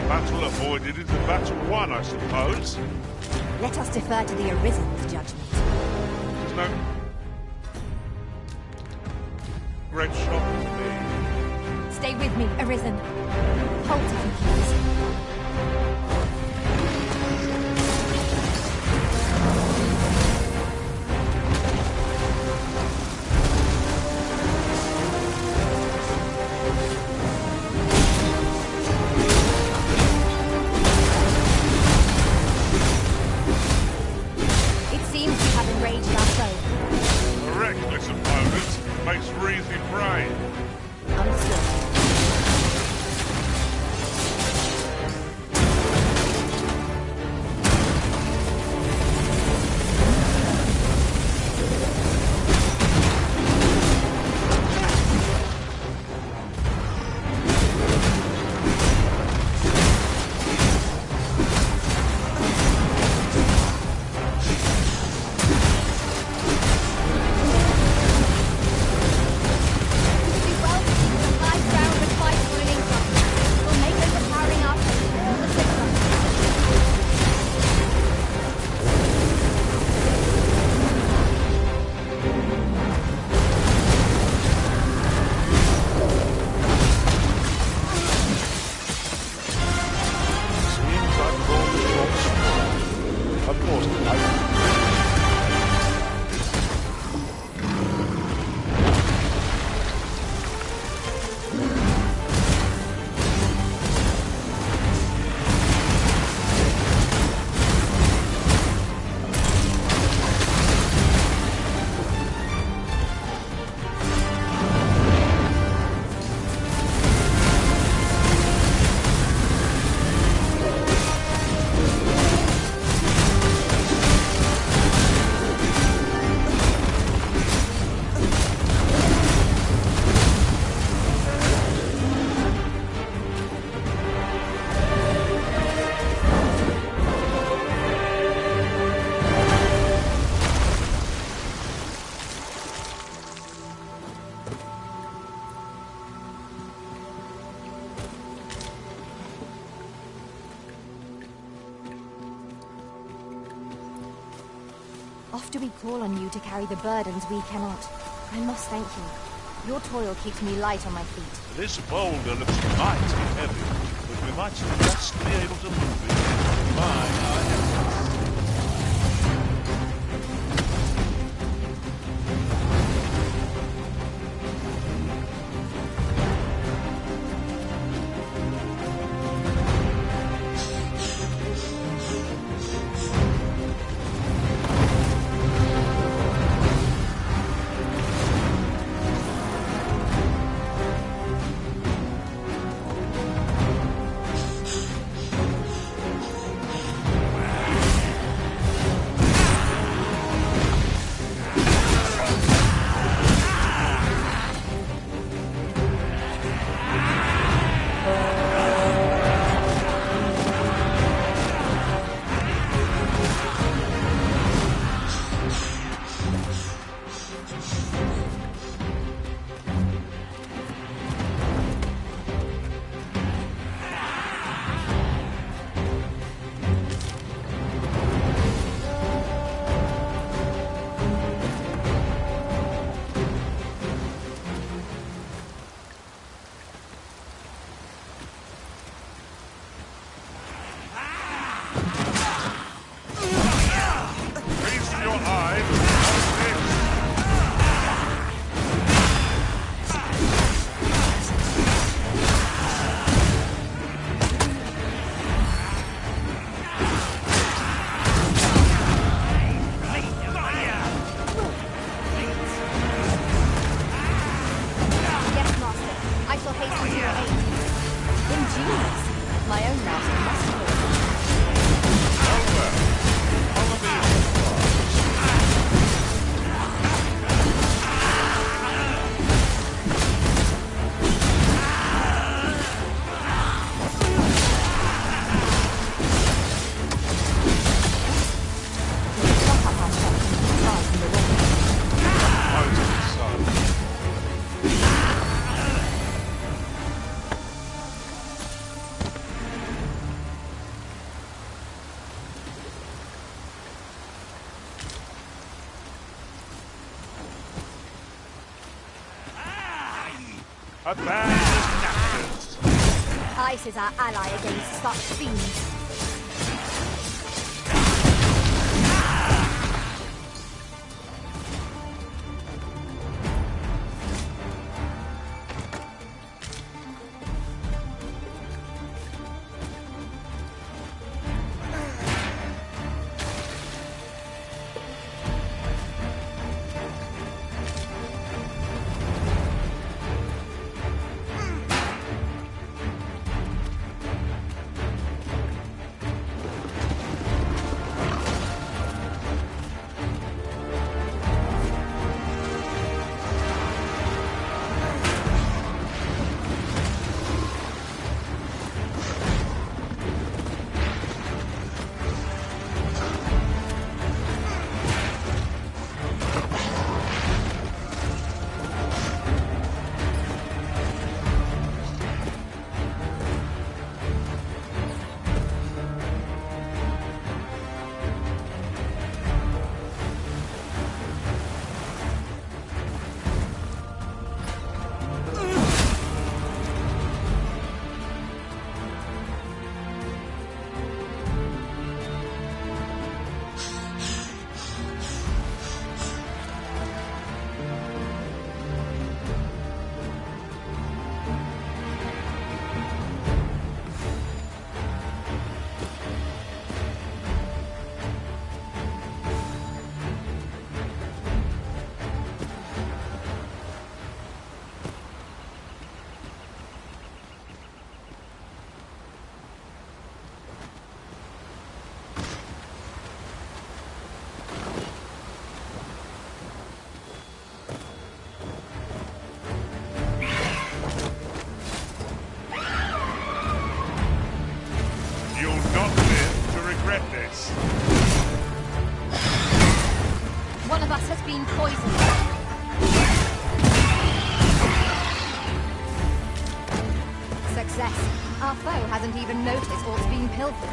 Battle avoided is a battle won, I suppose. Let us defer to the Arisen's judgment. There's no great shock for me. Stay with me, Arisen. Hold tight, please. Oft do we call on you to carry the burdens we cannot. I must thank you. Your toil keeps me light on my feet. This boulder looks mighty heavy, but we might just be able to move it by our efforts. A band of knackers. Ice is our ally against such fiends. One of us has been poisoned. Success. Our foe hasn't even noticed what's been pilfered.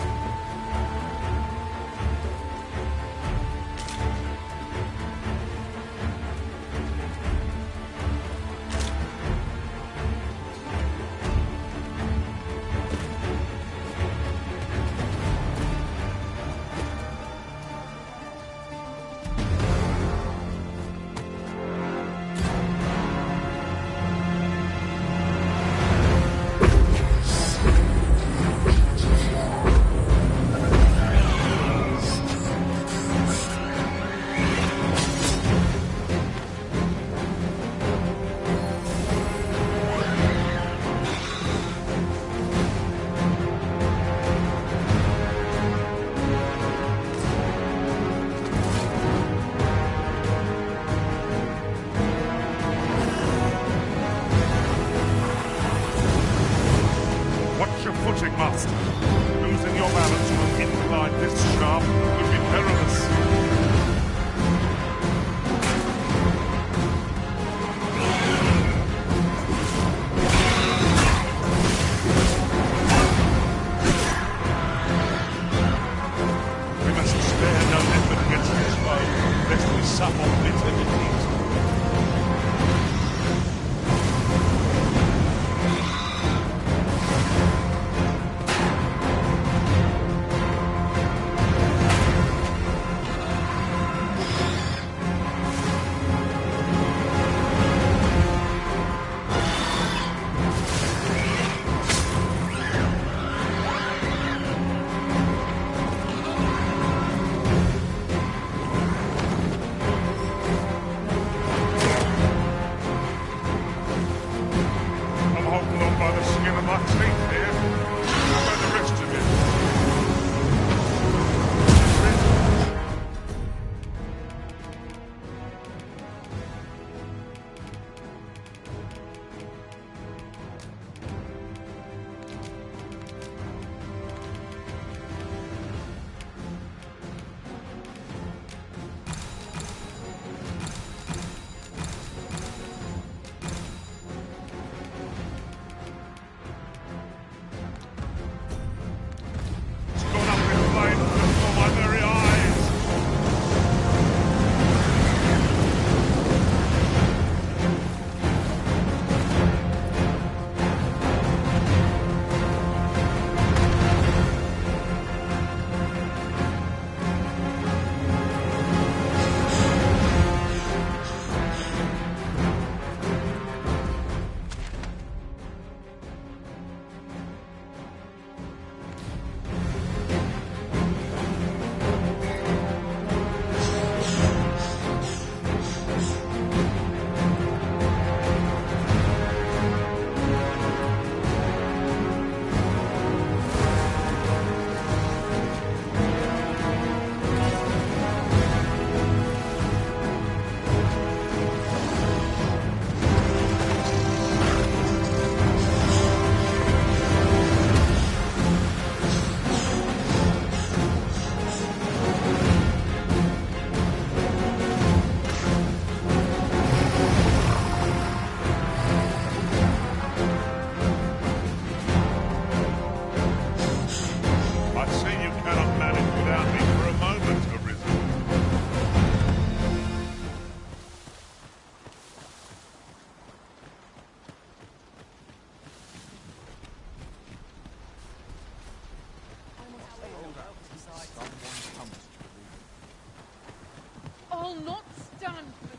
I'll not stand for this.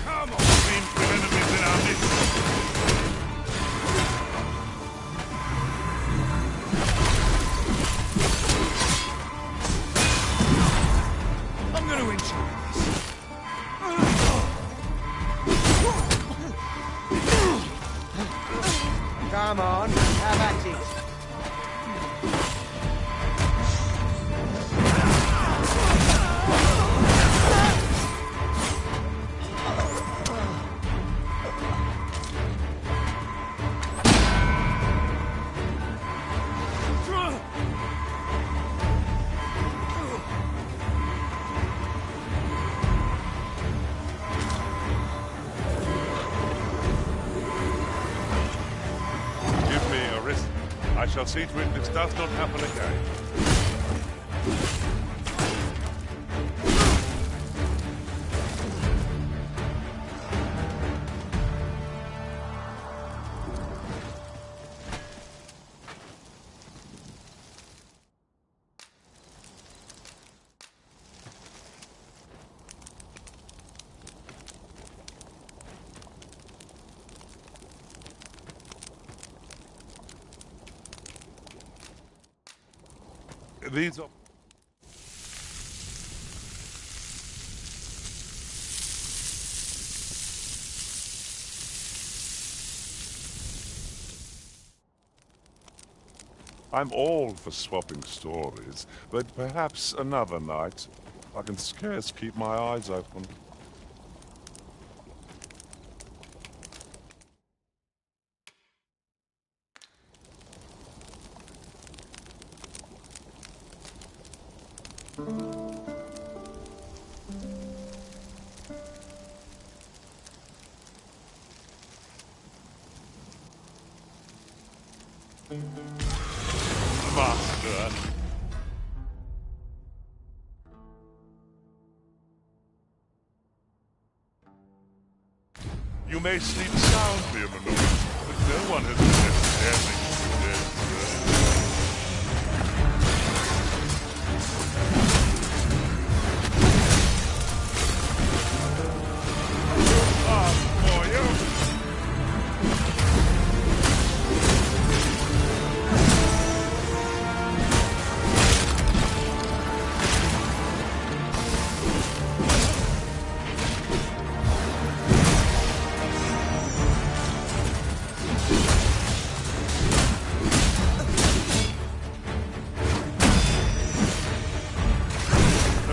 Come on! Seems to have enemies in our midst. I'm going to enjoy this. Come on, have at it. Give me a wrist. I shall see to it this does not happen again. These are... I'm all for swapping stories, but perhaps another night. I can scarce keep my eyes open. Master. You may sleep soundly in the night, but no one has necessarily dead, for you.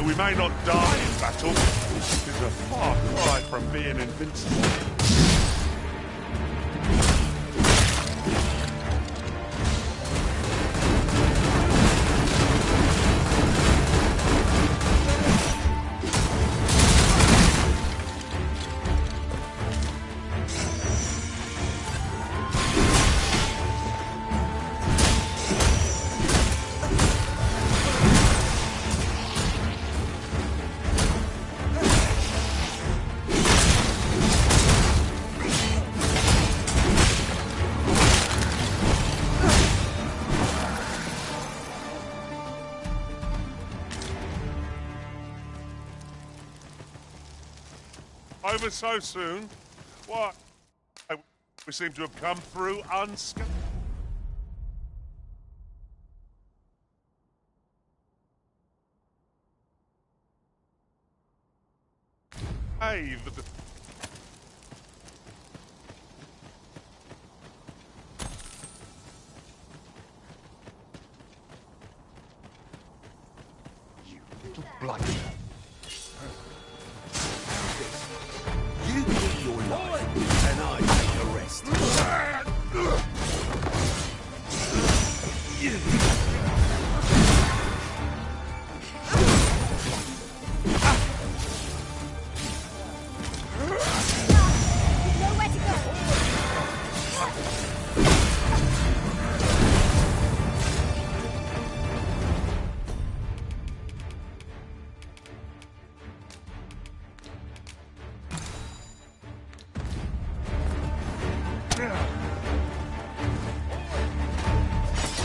We may not die in battle. It is a far cry from being invincible. Over so soon? What? We seem to have come through unscathed. Hey, You little blood. You keep your life, and I take the rest.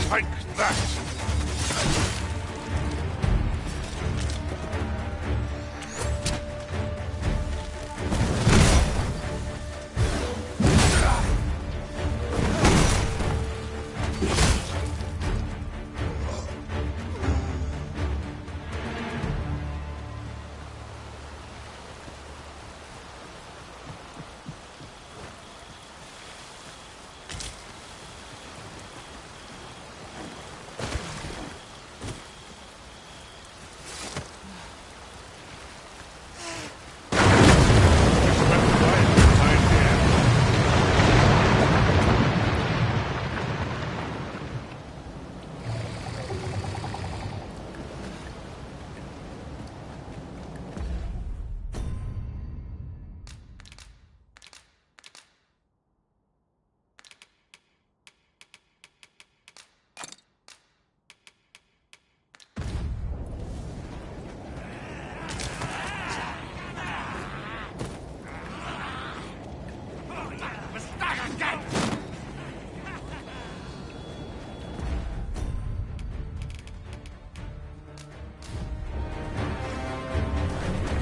Take that!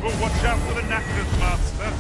Well, watch out for the knackers, Master.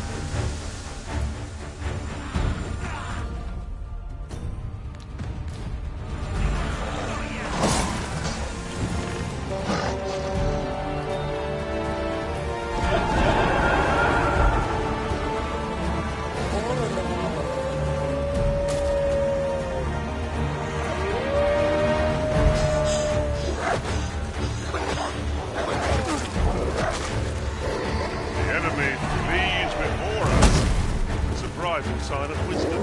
Sign of wisdom.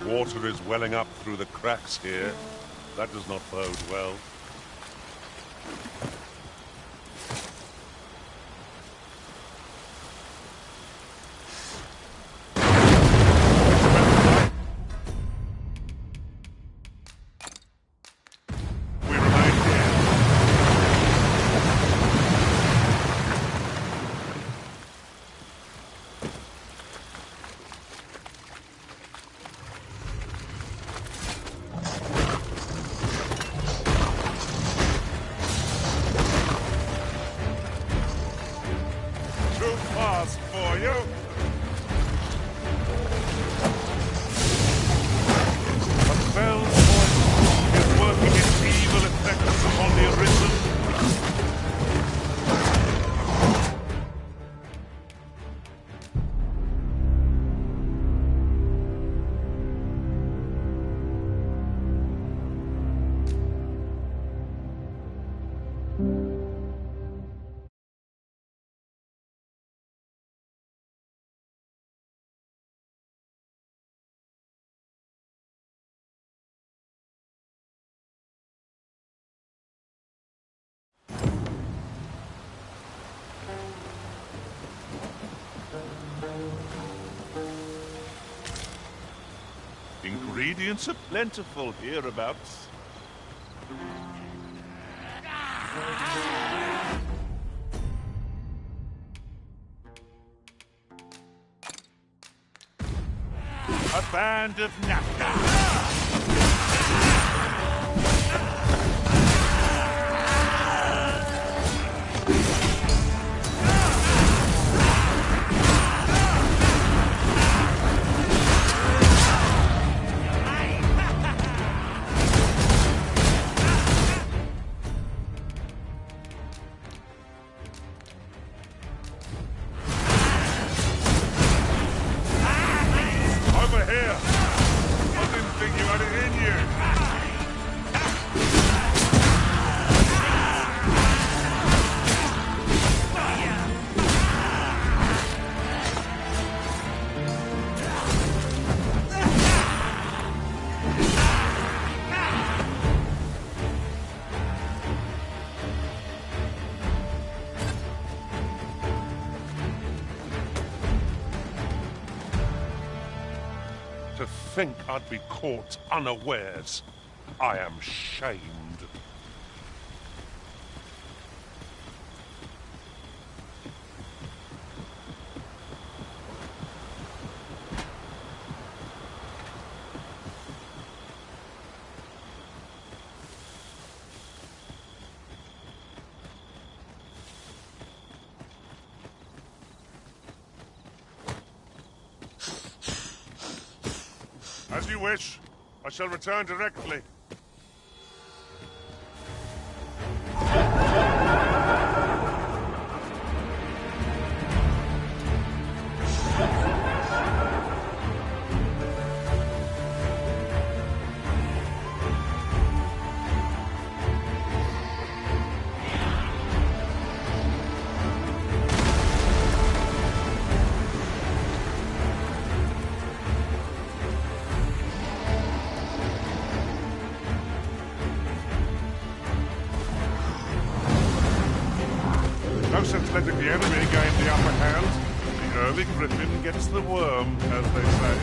Water is welling up through the cracks here. That does not bode well. For you. A bell's voice is working its evil effects upon the arisen. Ingredients are plentiful hereabouts. A band of napkins. Over here! I didn't think you had it in you! To think I'd be caught unawares. I am shamed. As you wish. I shall return directly. No sense letting the enemy gain the upper hand. The early griffin gets the worm, as they say.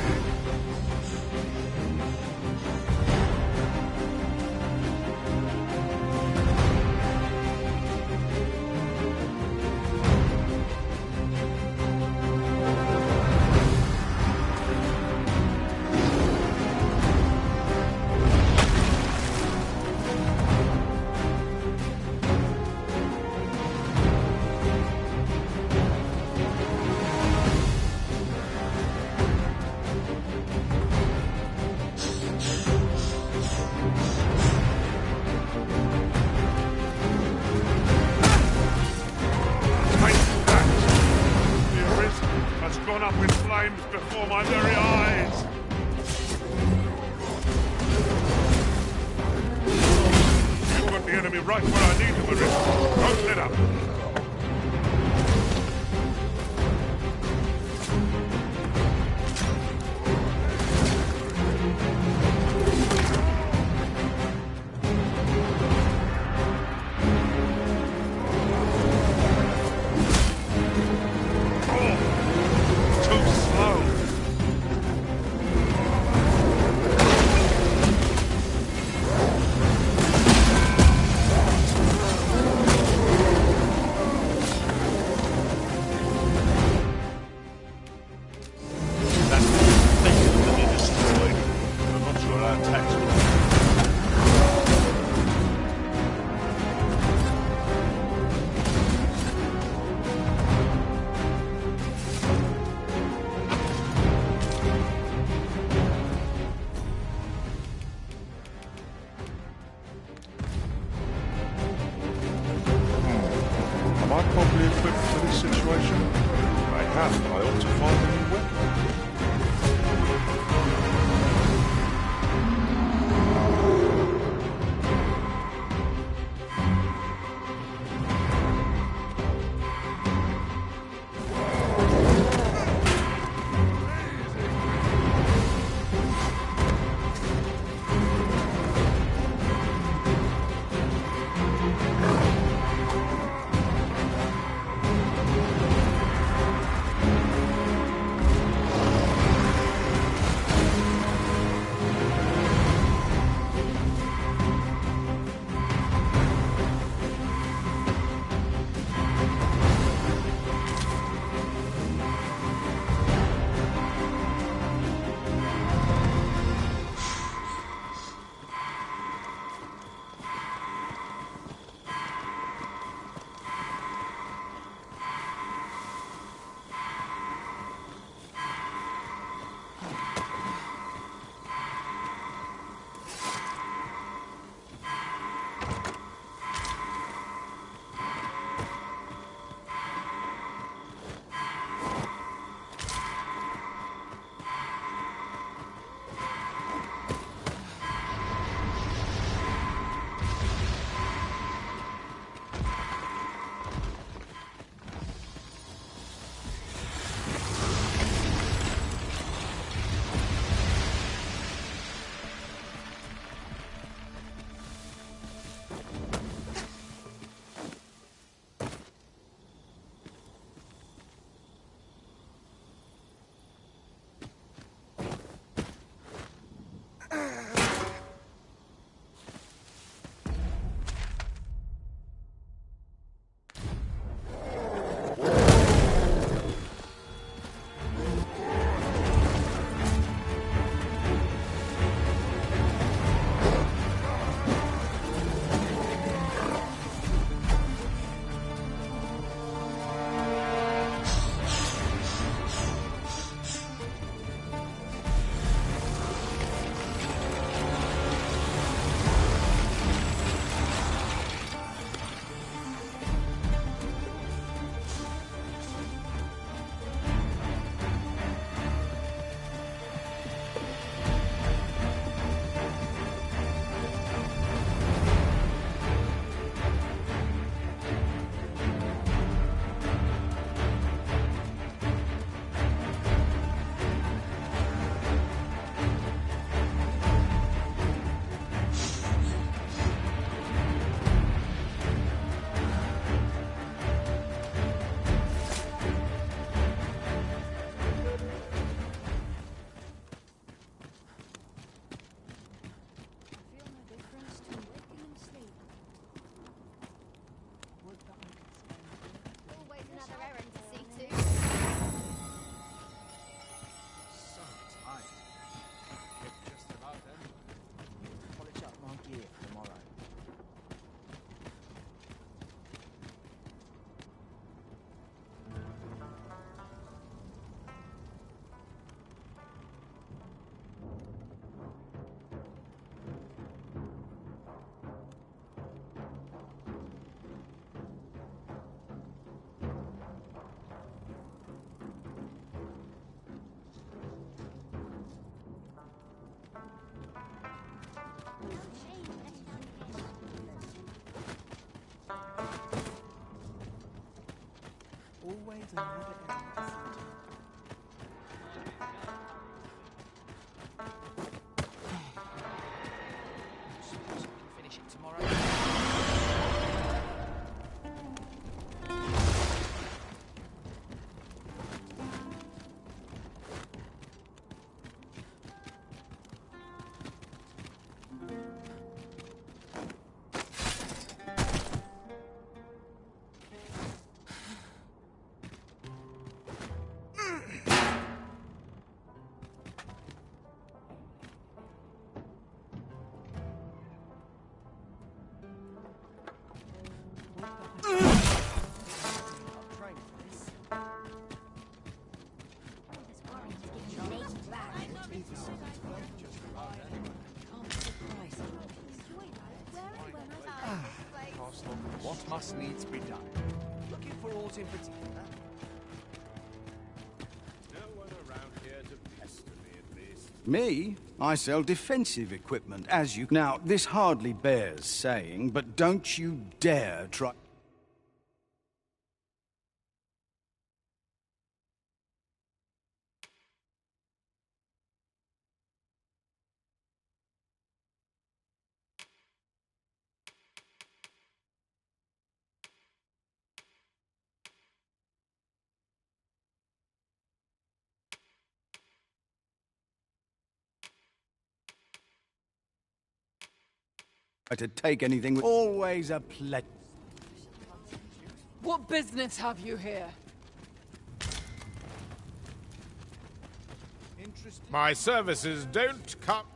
Gone up in flames before my very eyes. You got the enemy right where I need him, Marissa. Don't let up. Am I properly equipped for this situation? I have, but I ought to find a new weapon. Always another errand to see to. Suppose I can finish it tomorrow. What must needs be done? Looking for aught in particular? No one around here to pester me, at least. Me? I sell defensive equipment, as you... Now, this hardly bears saying, but don't you dare try... to take anything with... Always a pleasure. What business have you here? My services don't come...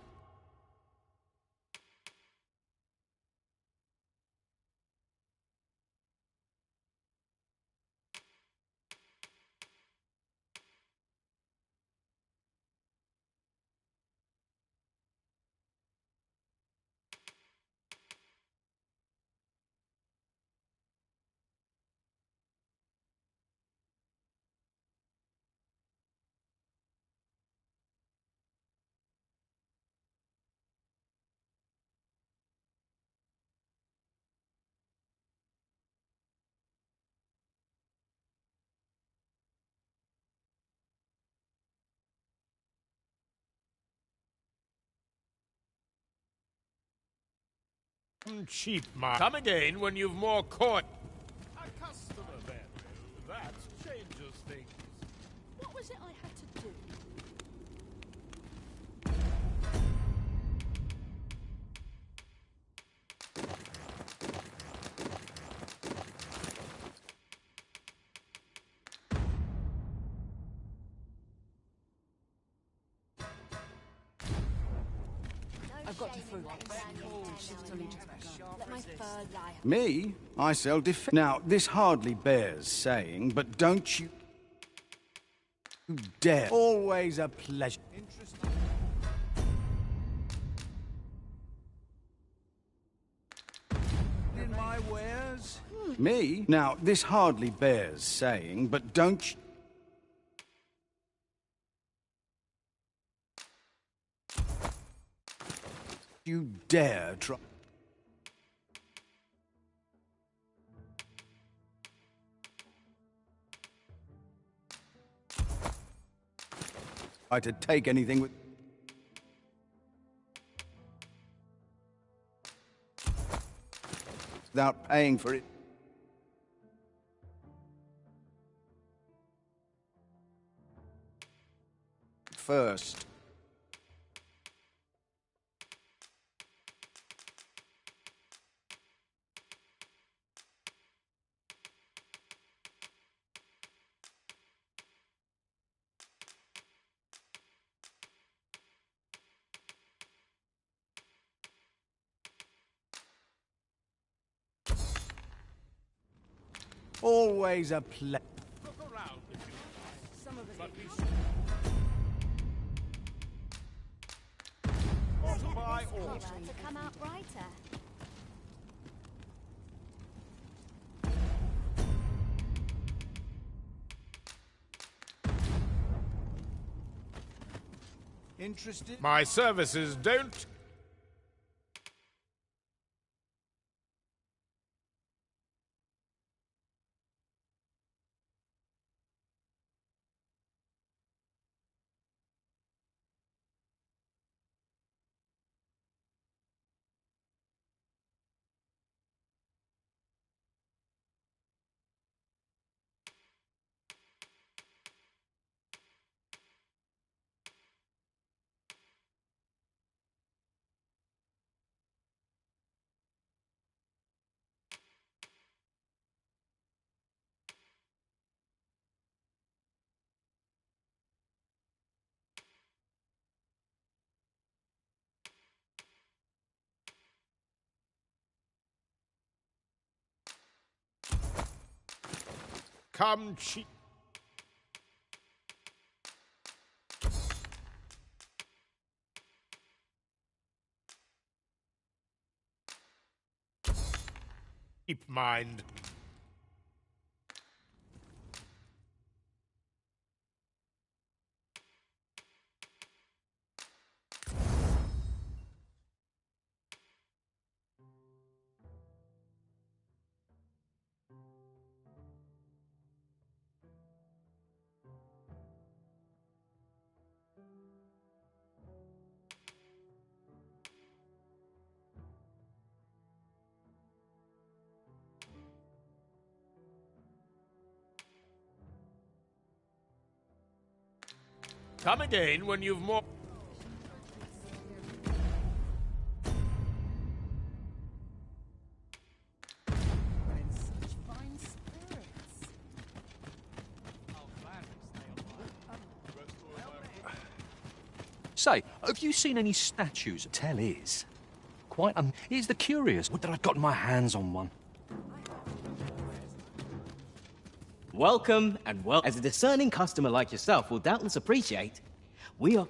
cheap, ma. Come again when you've more coin. A customer, then. That changes things. What was it I had to do? I've got to through this. She's only just begun. Let my fur lie. Me? I sell Now, this hardly bears saying, but don't you dare. Always a pleasure. In my wares? Me? Now, this hardly bears saying, but don't you dare try... to take anything with... without paying for it. First. Always a pleasure. Look around if you like. Some of it. But be or to buy or To come out brighter. Interested? My services don't... come cheap. Keep mind. Come again when you've more... Say, have you seen any statues? Tell is. Quite here's the curious. Would that I'd gotten my hands on one. Welcome, and as a discerning customer like yourself will doubtless appreciate, we are...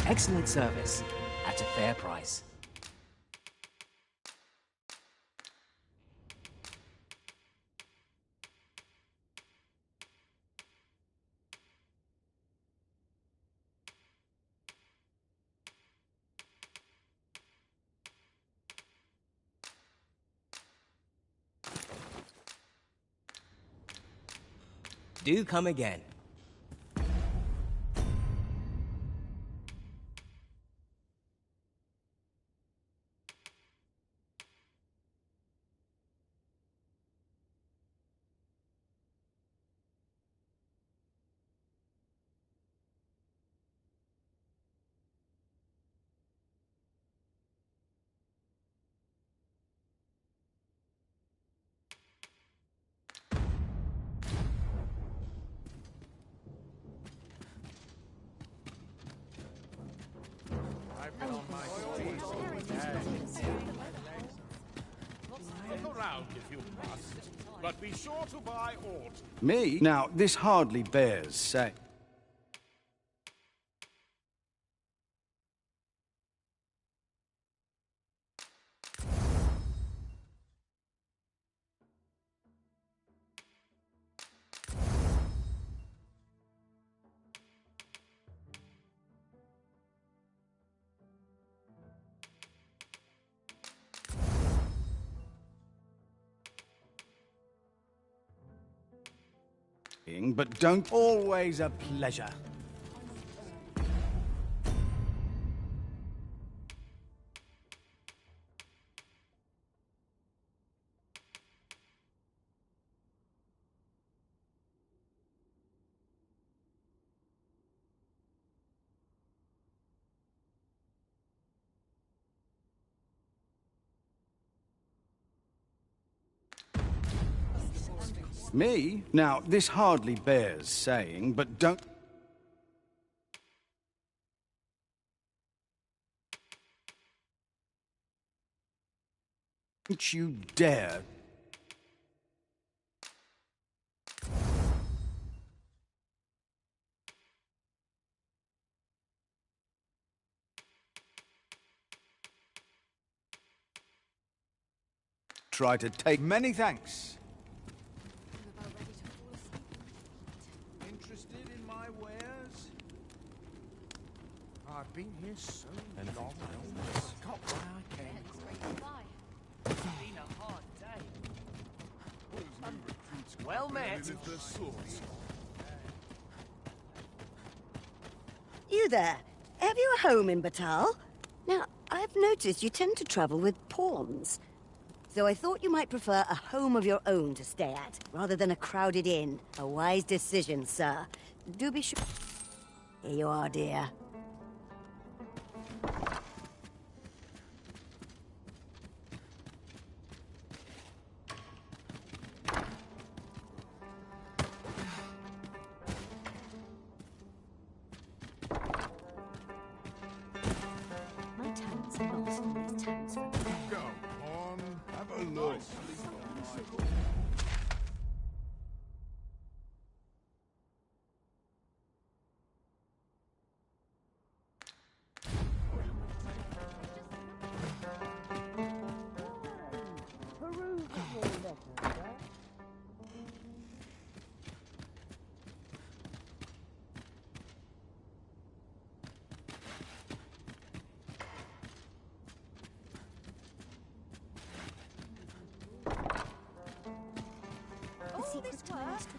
Excellent service at a fair price. Do come again. Look around if you must, but be sure to buy aught. Me? Now, this hardly bears say. But don't always a pleasure. Me? Now, this hardly bears saying, but don't you dare. Try to take many thanks. Interested in my wares? I've been here so long, I almost forgot why I came. It's been a hard day. Well met. You there. Have you a home in Batal? Now, I've noticed you tend to travel with pawns. So I thought you might prefer a home of your own to stay at, rather than a crowded inn. A wise decision, sir. Do be sure... Here you are, dear. My talents are lost in these towns for me. Come on, have a look.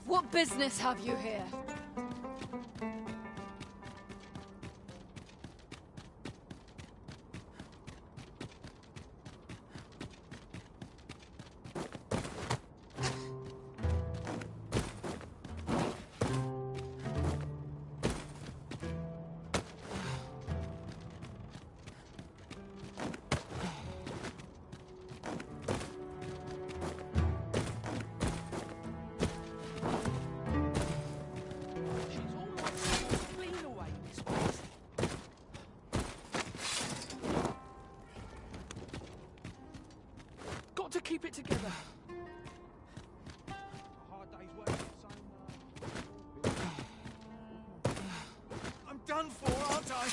What business have you here? Got to keep it together. I'm done for, aren't I?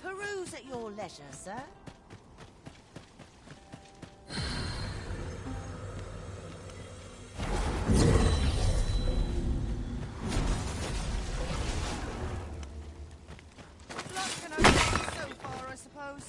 Peruse at your leisure, sir. Luck can only go so far, I suppose.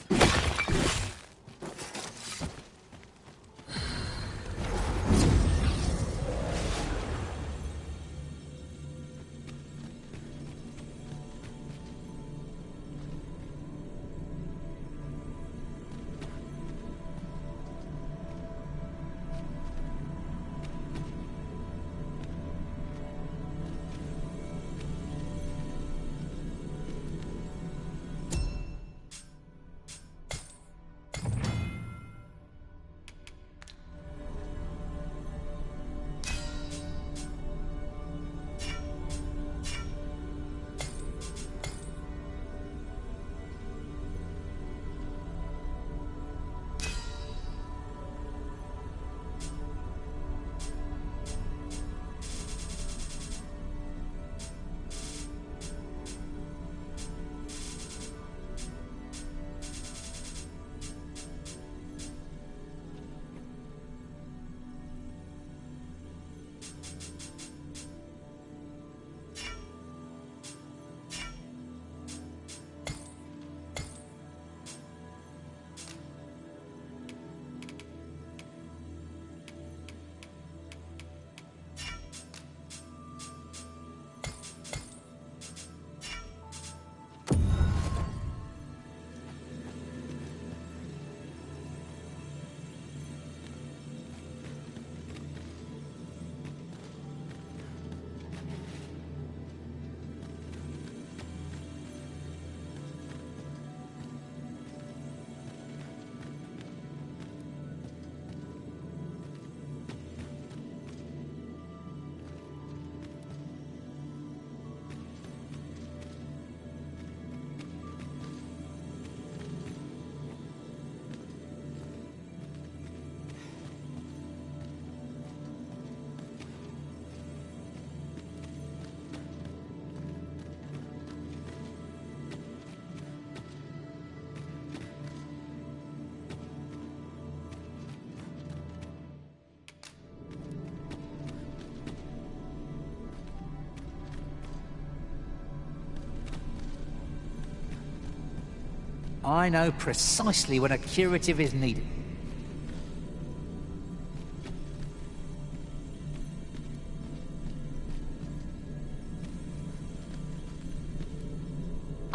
I know precisely when a curative is needed.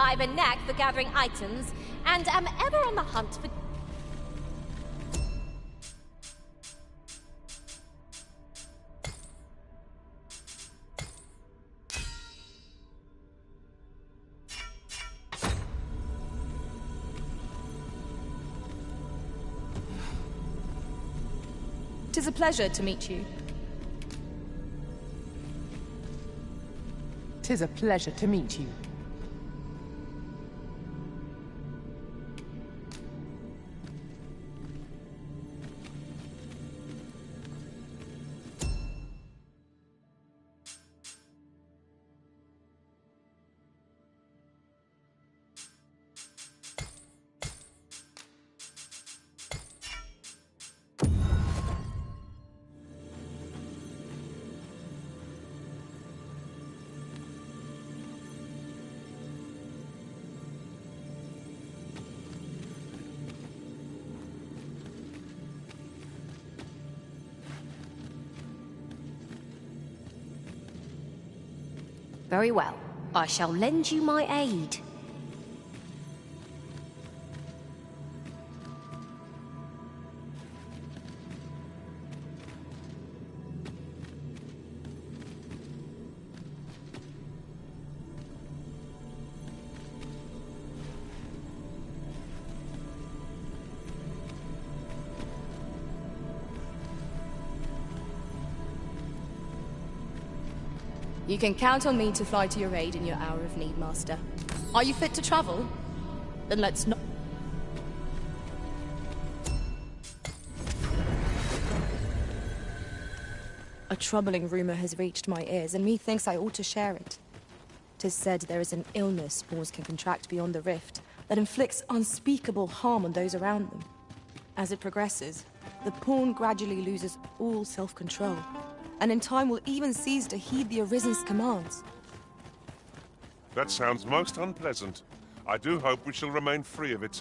I've a knack for gathering items, and am ever on the hunt for... Tis a pleasure to meet you. Tis a pleasure to meet you. Very well. I shall lend you my aid. You can count on me to fly to your aid in your hour of need, Master. Are you fit to travel? Then let's not... A troubling rumor has reached my ears, and methinks I ought to share it. 'Tis said there is an illness spores can contract beyond the rift that inflicts unspeakable harm on those around them. As it progresses, the pawn gradually loses all self-control, and in time will even cease to heed the Arisen's commands. That sounds most unpleasant. I do hope we shall remain free of it.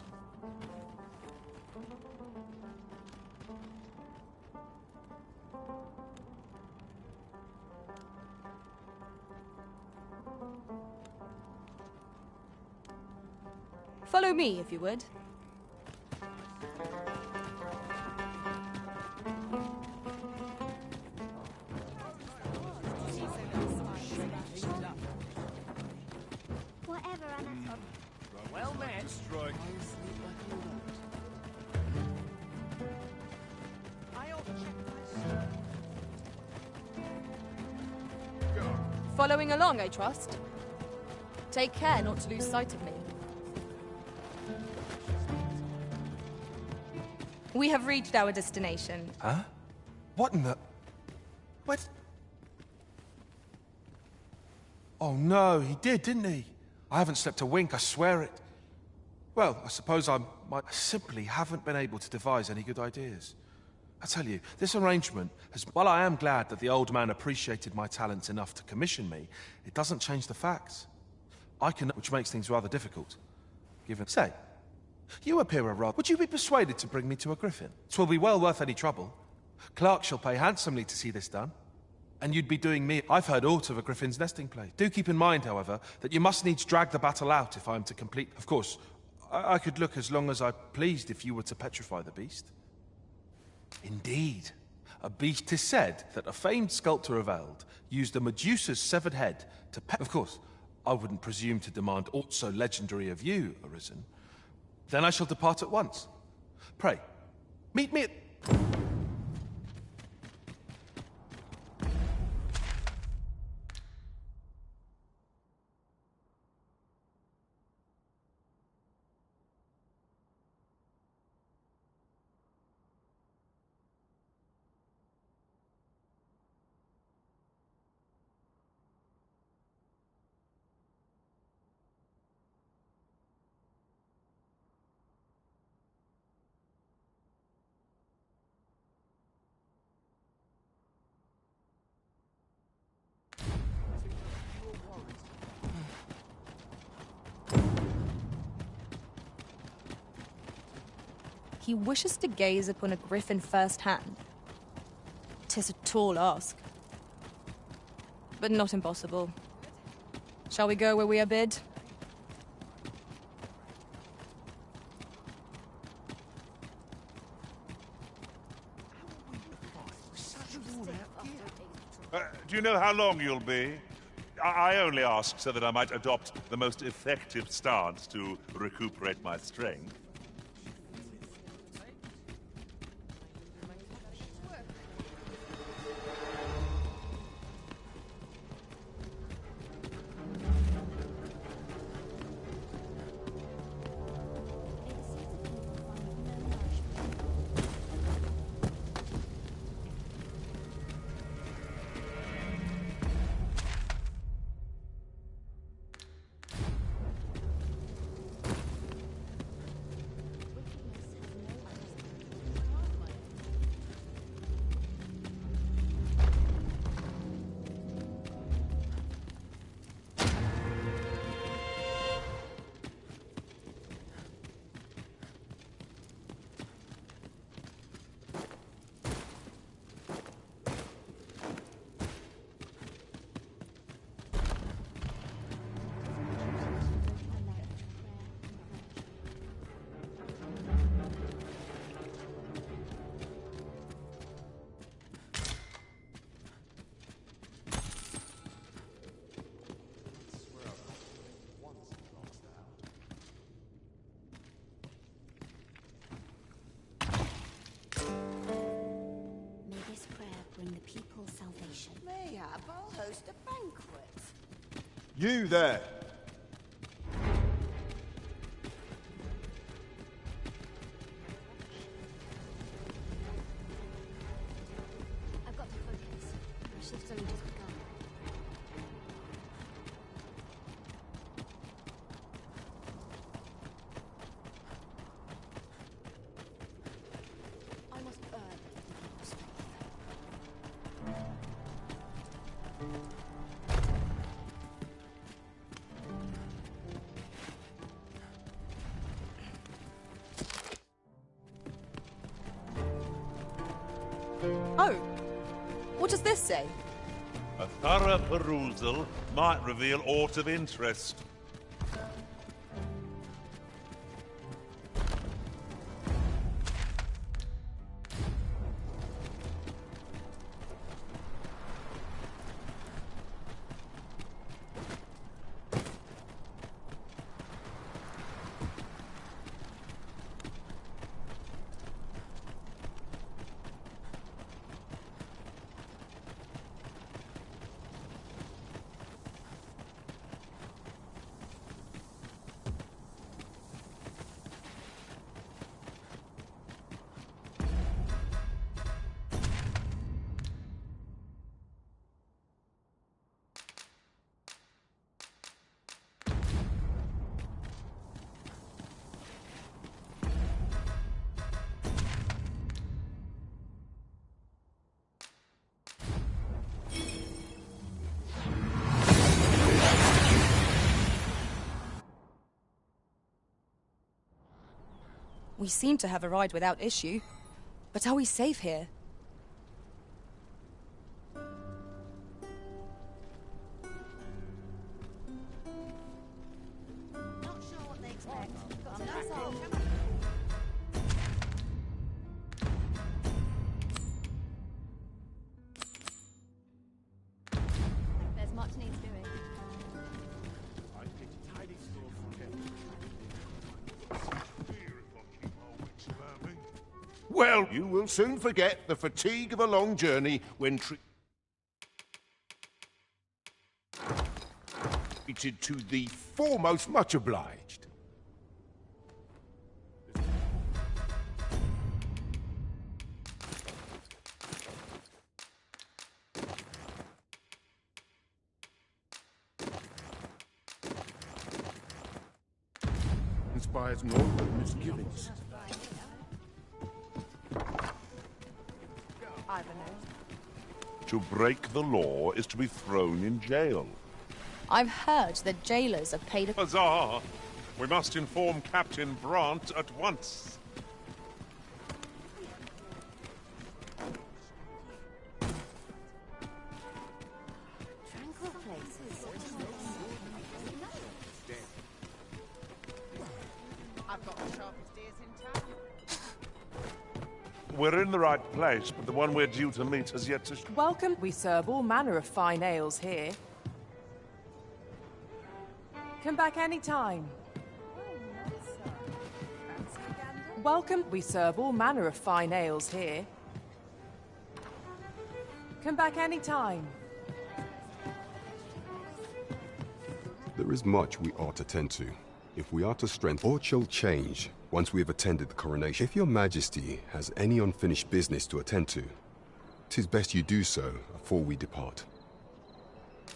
Follow me, if you would. Well met. Strike. Following along, I trust. Take care not to lose sight of me. We have reached our destination. Huh? What in the... What? Oh no, he did, didn't he? I haven't slept a wink, I swear it. Well, I suppose I simply haven't been able to devise any good ideas. I tell you, this arrangement has... While I am glad that the old man appreciated my talents enough to commission me, it doesn't change the facts. I can... Which makes things rather difficult. Given... Say, you appear a rather... Would you be persuaded to bring me to a griffin? 'Twill be well worth any trouble. Clark shall pay handsomely to see this done. And you'd be doing me... I've heard aught of a griffin's nesting place. Do keep in mind, however, that you must needs drag the battle out if I am to complete... Of course, I could look as long as I pleased if you were to petrify the beast. Indeed. A beast... 'Tis said that a famed sculptor of Eld used a Medusa's severed head to Of course, I wouldn't presume to demand aught so legendary of you, Arisen. Then I shall depart at once. Pray, meet me at... He wishes to gaze upon a griffin firsthand. 'Tis a tall ask, but not impossible. Shall we go where we are bid? Do you know how long you'll be? I only ask so that I might adopt the most effective stance to recuperate my strength. Bring the people salvation. Mayhap I'll host a banquet. You there! I've got to focus. My shift's only just begun. I must earn the people's strength. Oh, what does this say? A thorough perusal might reveal aught of interest. We seem to have arrived without issue. But are we safe here? Not sure what they expect. Got no soul. There's much needs doing. I get a tidy store from him. Well, you will soon forget the fatigue of a long journey when treated to the foremost. Much obliged. Inspires no misgivings. To break the law is to be thrown in jail. I've heard that jailers are paid a... Huzzah! We must inform Captain Brant at once. Tranquil places. I've got the sharpest ears in town. We're in the right place, but the one we're due to meet has yet to... Welcome. We serve all manner of fine ales here. Come back any time. Welcome. We serve all manner of fine ales here. Come back any time. There is much we ought to tend to. If we are to strengthen or shall change once we have attended the coronation. If your majesty has any unfinished business to attend to, 'tis best you do so before we depart.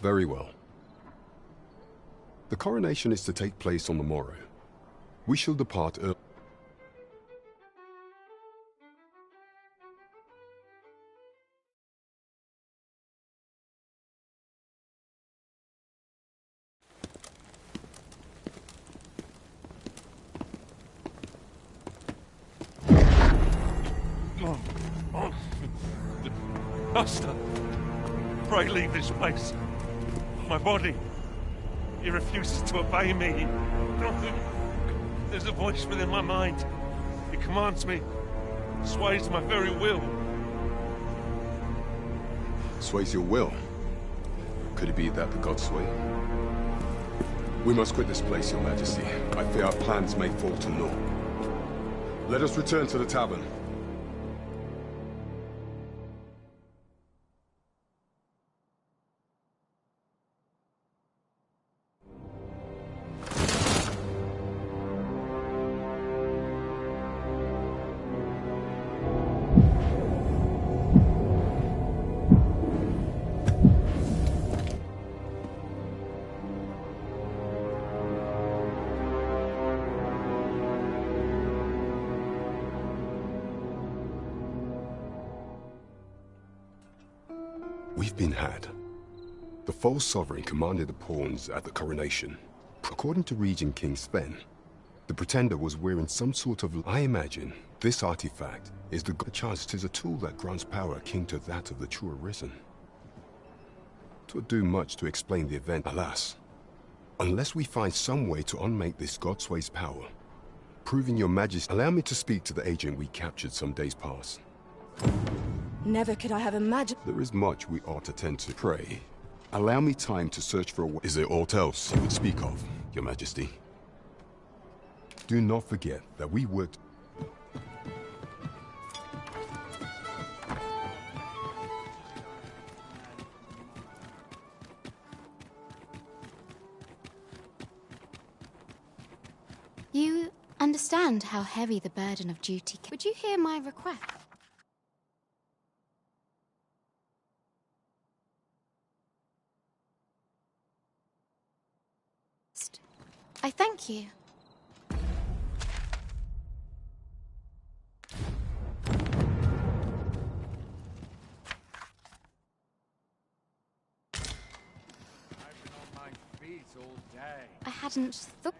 Very well. The coronation is to take place on the morrow. We shall depart early. Master, pray leave this place. My body, it refuses to obey me. There's a voice within my mind. It commands me, sways my very will. Sways your will? Could it be that the gods sway? We must quit this place, your majesty. I fear our plans may fall to naught. Let us return to the tavern. We've been had. The false sovereign commanded the pawns at the coronation. According to Regent King Sven, the pretender was wearing some sort of... I imagine this artifact is the chance. 'Tis a tool that grants power akin to that of the true arisen. 'Twould do much to explain the event, alas. Unless we find some way to unmake this Godsway's power, proving your majesty... Allow me to speak to the agent we captured some days past. Never could I have imagined... There is much we ought to tend to. Pray, allow me time to search for a way. Is there aught else you would speak of, your majesty? Do not forget that we worked... You understand how heavy the burden of duty can... Would you hear my request? I thank you. I hadn't thought...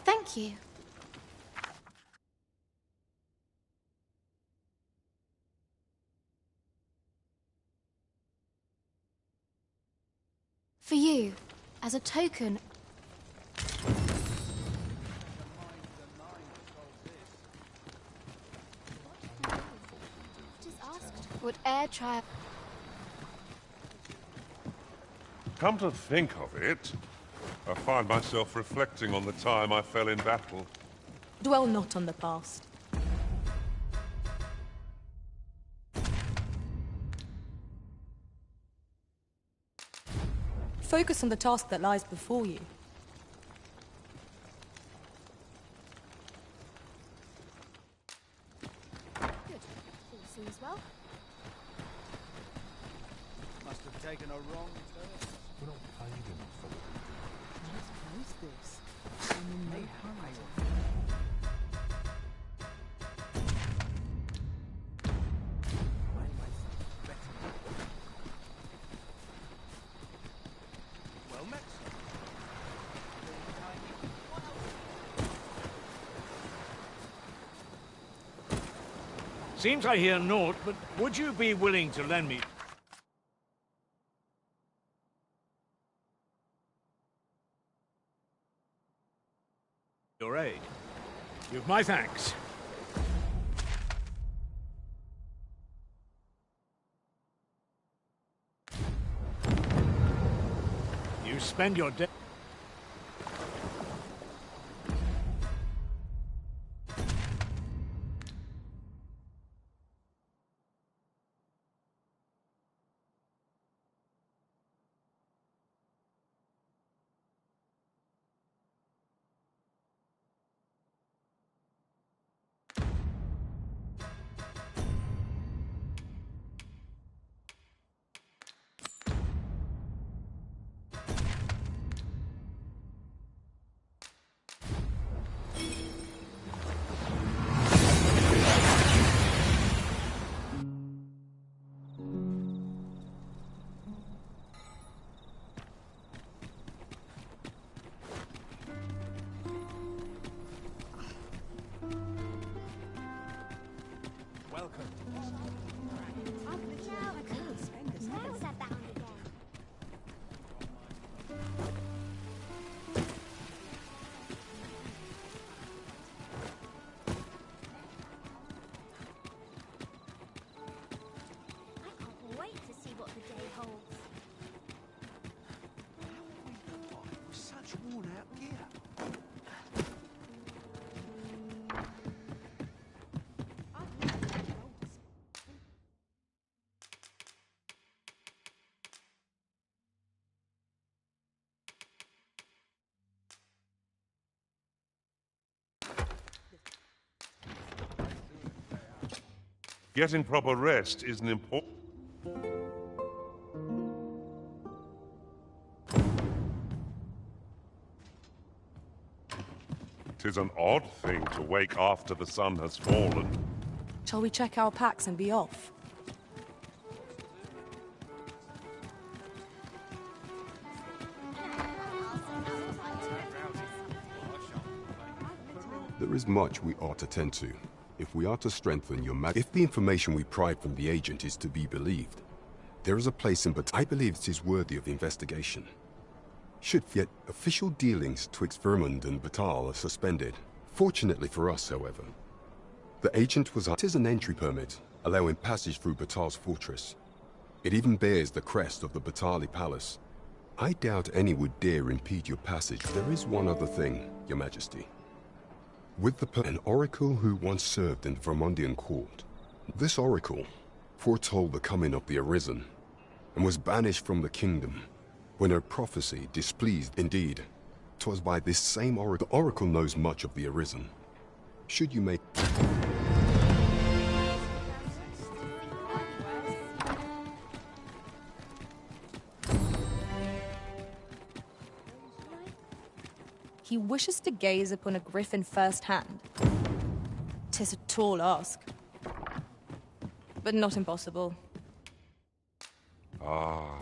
thank you. For you, as a token. Would air trial. Come to think of it, I find myself reflecting on the time I fell in battle. Dwell not on the past. Focus on the task that lies before you. Good. All seems well. Must have taken a wrong turn. We're not paid enough for it. Let's close this. And then they hurry. Well met. Seems I hear naught, but would you be willing to lend me your aid? You've my thanks. You spend your day. Getting proper rest is an important... Tis an odd thing to wake after the sun has fallen. Shall we check our packs and be off? There is much we ought to tend to. If we are to strengthen your if the information we pry from the agent is to be believed, there is a place in I believe it is worthy of investigation. Yet official dealings twixt Vermund and Batal are suspended. Fortunately for us, however, the agent was... It is an entry permit, allowing passage through Batal's fortress. It even bears the crest of the Batali Palace. I doubt any would dare impede your passage. There is one other thing, Your Majesty. With an oracle who once served in the Vermundian court. This oracle foretold the coming of the Arisen, and was banished from the kingdom when her prophecy displeased. Indeed, 'twas by this same oracle. The oracle knows much of the Arisen. Should you make... He wishes to gaze upon a griffin firsthand. 'Tis a tall ask, but not impossible. Ah.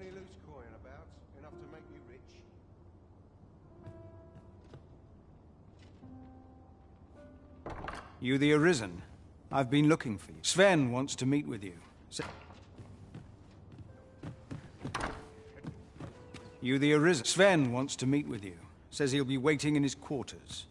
Any loose coin about? Enough to make you rich? You the Arisen? I've been looking for you. Sven wants to meet with you. You the Arisen? Sven wants to meet with you. Says he'll be waiting in his quarters.